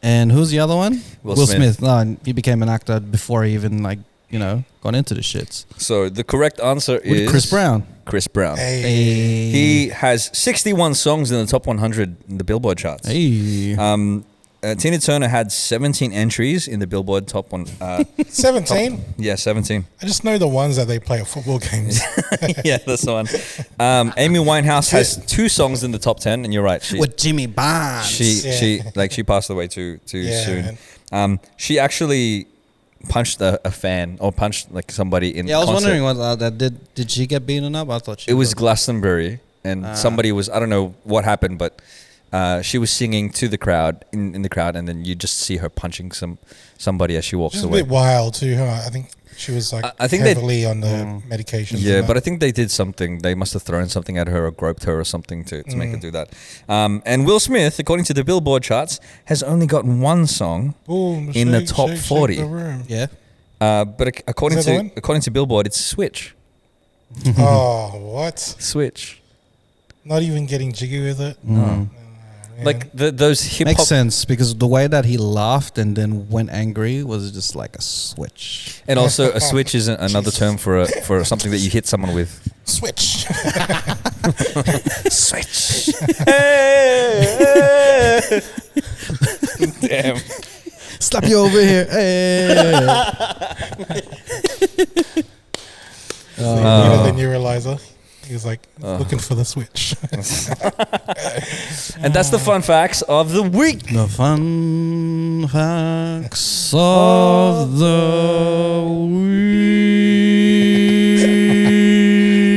S1: And who's the other one?
S2: Will
S1: Smith. No, he became an actor before he even got into the shits.
S2: So the correct answer
S1: With
S2: is
S1: Chris Brown.
S2: Chris Brown.
S3: Hey.
S2: He has 61 songs in the top 100 in the Billboard charts.
S1: Hey.
S2: Tina Turner had 17 entries in the Billboard top one.
S3: 17?
S2: Yeah, 17.
S3: I just know the ones that they play at football games.
S2: Yeah, that's the one. Amy Winehouse has 2 songs in the top 10, and you're right.
S1: With Jimmy Barnes.
S2: She passed away too soon. She actually punched a fan or punched like somebody in.
S1: Yeah, I was
S2: concert.
S1: wondering what that did she get beaten up? I thought she
S2: It was Glastonbury, and somebody was, I don't know what happened, but she was singing to the crowd in the crowd, and then you just see her punching somebody as she walks
S3: Just a
S2: away.
S3: bit wild too, huh? I think she was like
S2: I think they-
S3: heavily on the medication.
S2: Yeah, but I think they did something. They must have thrown something at her or groped her or something to make her do that. And Will Smith, according to the Billboard charts, has only got 1 song
S3: Boom,
S2: in the
S3: shake,
S2: top
S3: shake,
S2: 40.
S3: Shake the room.
S1: Yeah.
S2: But according
S3: Is that the one?
S2: to Billboard, it's Switch.
S3: Oh, what?
S2: Switch.
S3: Not even getting jiggy with it.
S2: No. Like those hip
S1: Makes
S2: hop.
S1: sense because the way that he laughed and then went angry was just like a switch.
S2: And also, a switch is another term for something that you hit someone with.
S3: Switch.
S1: Switch.
S2: Hey! Damn.
S1: Slap you over here. Hey.
S3: Even the neuralizer. He was like looking for the switch.
S2: And that's the fun facts of the week.
S1: The fun facts of the week.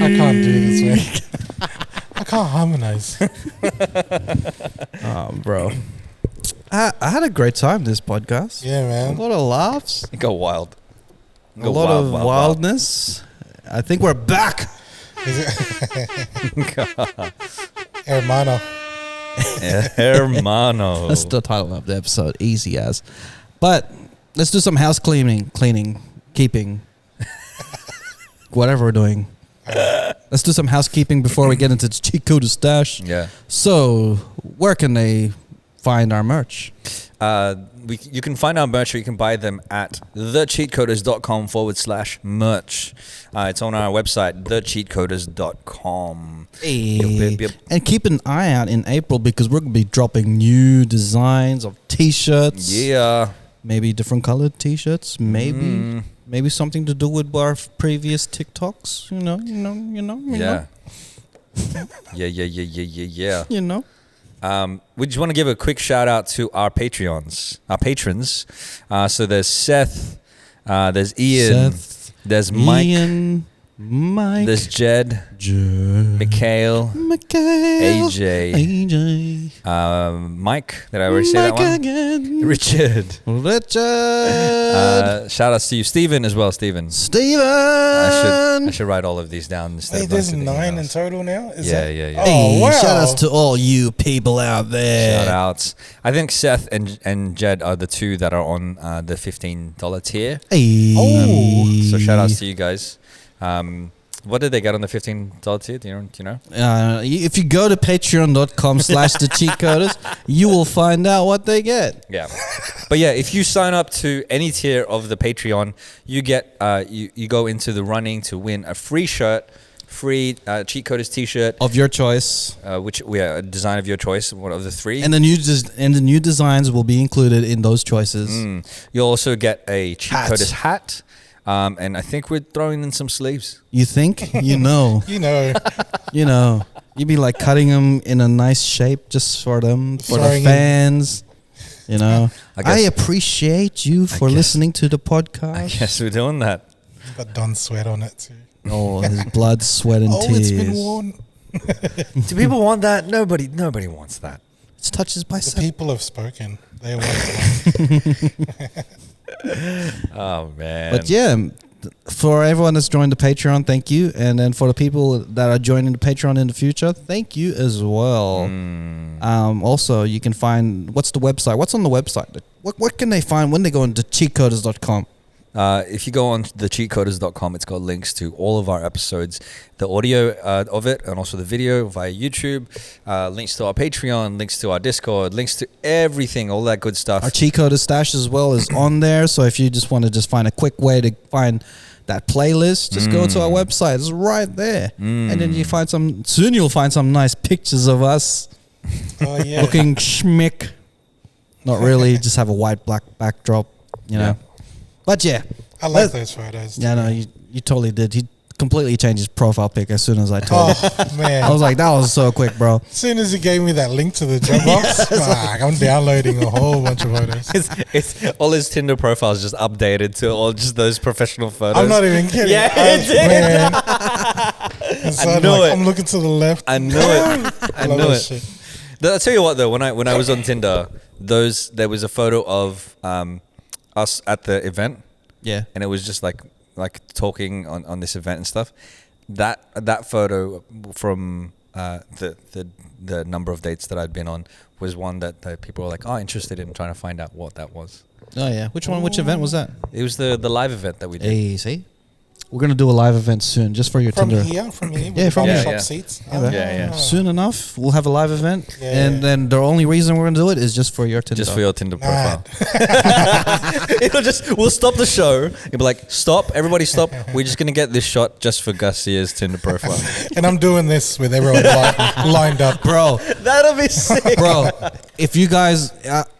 S3: I can't do this, week. I can't harmonize.
S1: Oh, bro. I had a great time this podcast.
S3: Yeah,
S1: A
S3: man.
S1: lot of laughs.
S2: Go wild.
S1: A lot of wildness. I think we're back.
S3: Hermano.
S2: Hermano.
S1: That's the title of the episode. Easy as. But let's do some house cleaning, keeping, whatever we're doing. Let's do some housekeeping before we get into the Cheatcoders stash.
S2: Yeah.
S1: So, where can they find our merch?
S2: You can find our merch, or you can buy them at thecheatcoders.com/merch. It's on our website, thecheatcoders.com.
S1: Hey.
S2: Yep.
S1: And keep an eye out in April because we're going to be dropping new designs of t-shirts.
S2: Yeah.
S1: Maybe different colored t-shirts. Maybe something to do with our previous TikToks. You know.
S2: Yeah. Yeah.
S1: You know.
S2: We just want to give a quick shout out to our patrons. So there's Seth, there's Ian, there's Mike, there's Jed, Mikhail, AJ, Mike. Did I already say that one?
S1: Again.
S2: Richard. Shout outs to you, Steven as well. Steven. I should write all of these down instead
S3: Wait,
S2: of
S3: there's
S2: going through the
S3: 9 in
S2: emails.
S3: total now?
S2: Yeah.
S3: Oh,
S1: Hey,
S3: wow.
S1: shout outs to all you people out there.
S2: Shout outs. I think Seth and Jed are the two that are on the $15 tier.
S1: Hey.
S3: Oh.
S2: So shout outs to you guys. What did they get on the $15 tier? Do you know?
S1: If you go to patreon.com/thecheatcoders, you will find out what they get.
S2: Yeah. But yeah, if you sign up to any tier of the Patreon, you get you go into the running to win a free shirt, free Cheatcoders t-shirt
S1: Of your choice.
S2: which a design of your choice, one of the three.
S1: And the new designs will be included in those choices.
S2: You'll also get a Cheatcoders hat. And I think we're throwing in some sleeves.
S1: You think? You know.
S3: You know.
S1: You'd be like cutting them in a nice shape just for them, for the
S3: Throwing in-
S1: fans. You know.
S2: I guess-
S1: I appreciate you for
S2: guess-
S1: listening to the
S2: I
S1: podcast.
S2: guess we're doing that.
S3: It's got Don sweat on it too.
S1: Oh, his blood, sweat, and tears.
S3: It's been worn.
S2: Do people want that? Nobody wants that.
S1: It touches by
S3: The people have spoken. They want it.
S2: Oh man.
S1: But yeah, for everyone that's joined the Patreon, thank you. And then for the people that are joining the Patreon in the future, thank you as well. Also, you can find, what's the website? What's on the website? What can they find when they go into cheatcoders.com?
S2: If you go on thecheatcoders.com, it's got links to all of our episodes, the audio of it, and also the video via YouTube, links to our Patreon, links to our Discord, links to everything, all that good stuff.
S1: Our Cheatcoders stash as well is on there. So if you just want to find a quick way to find that playlist, just go to our website. It's right there. And then soon you'll find some nice pictures of us
S3: Oh, yeah.
S1: looking schmick. Not really, just have a white black backdrop, you know. But yeah.
S3: I like those photos.
S1: Yeah, no, you totally did. He completely changed his profile pic as soon as I told him.
S3: Oh, man.
S1: I was like, that was so quick, bro.
S3: As soon as he gave me that link to the Dropbox, I'm downloading a whole bunch of photos.
S2: It's all his Tinder profiles just updated to all just those professional photos.
S3: I'm not even kidding.
S2: Yeah, it did.
S3: Man. It's
S2: I knew it.
S3: I'm looking to the left.
S2: I knew it. I
S3: love
S2: knew
S3: that
S2: it.
S3: shit.
S2: I'll tell you what though, when I was on Tinder, there was a photo of us at the event.
S1: Yeah.
S2: And it was just like talking on this event and stuff. That photo from the number of dates that I'd been on was one that people were like, interested in trying to find out what that was.
S1: Oh, yeah. Which event was that?
S2: It was the live event that we did.
S1: Hey, see? We're going to do a live event soon just for your
S3: From
S1: Tinder.
S3: here?
S1: Yeah, from
S3: here.
S1: here.
S3: Shop seats?
S2: Yeah.
S1: Soon enough, we'll have a live event.
S3: Yeah.
S1: And then the only reason we're going to do it is just for your Tinder.
S2: Just for your Tinder profile.
S3: Mad.
S2: We'll stop the show. It'll be like, stop, everybody stop. We're just going to get this shot just for Garcia's Tinder profile.
S3: And I'm doing this with everyone lined up.
S1: Bro,
S2: That'll be sick.
S1: bro, if you guys,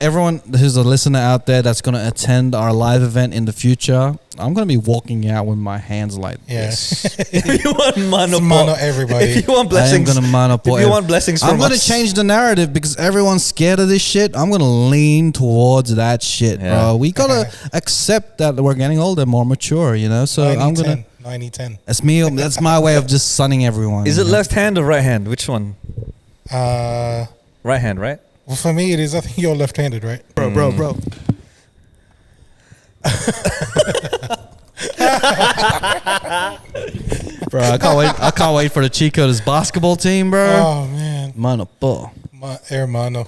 S1: everyone who's a listener out there that's going to attend our live event in the future, I'm gonna be walking out with my hands like
S3: Yeah.
S1: this.
S2: If you want Mano
S3: Mano
S2: Po,
S3: everybody.
S2: if you want
S1: I am
S2: blessings,
S1: gonna Mano Po.
S2: if you want blessings from
S1: I'm gonna
S2: us,
S1: change the narrative because everyone's scared of this shit. I'm gonna lean towards that shit,
S2: Yeah.
S1: bro. We gotta accept that we're getting older, more mature, you know. So
S3: 90,
S1: I'm gonna.
S3: 10, 90-10.
S1: That's me. That's my way of just sunning everyone.
S2: is
S1: you
S2: it
S1: know?
S2: left hand or right hand? Which one?
S3: Well,
S2: Right hand, right?
S3: for me, it is. I think you're left-handed, right?
S1: bro?
S2: Mm.
S1: Bro, I can't wait for the Cheatcoders basketball team, bro.
S3: Oh man,
S1: Mano Po.
S3: Hermano.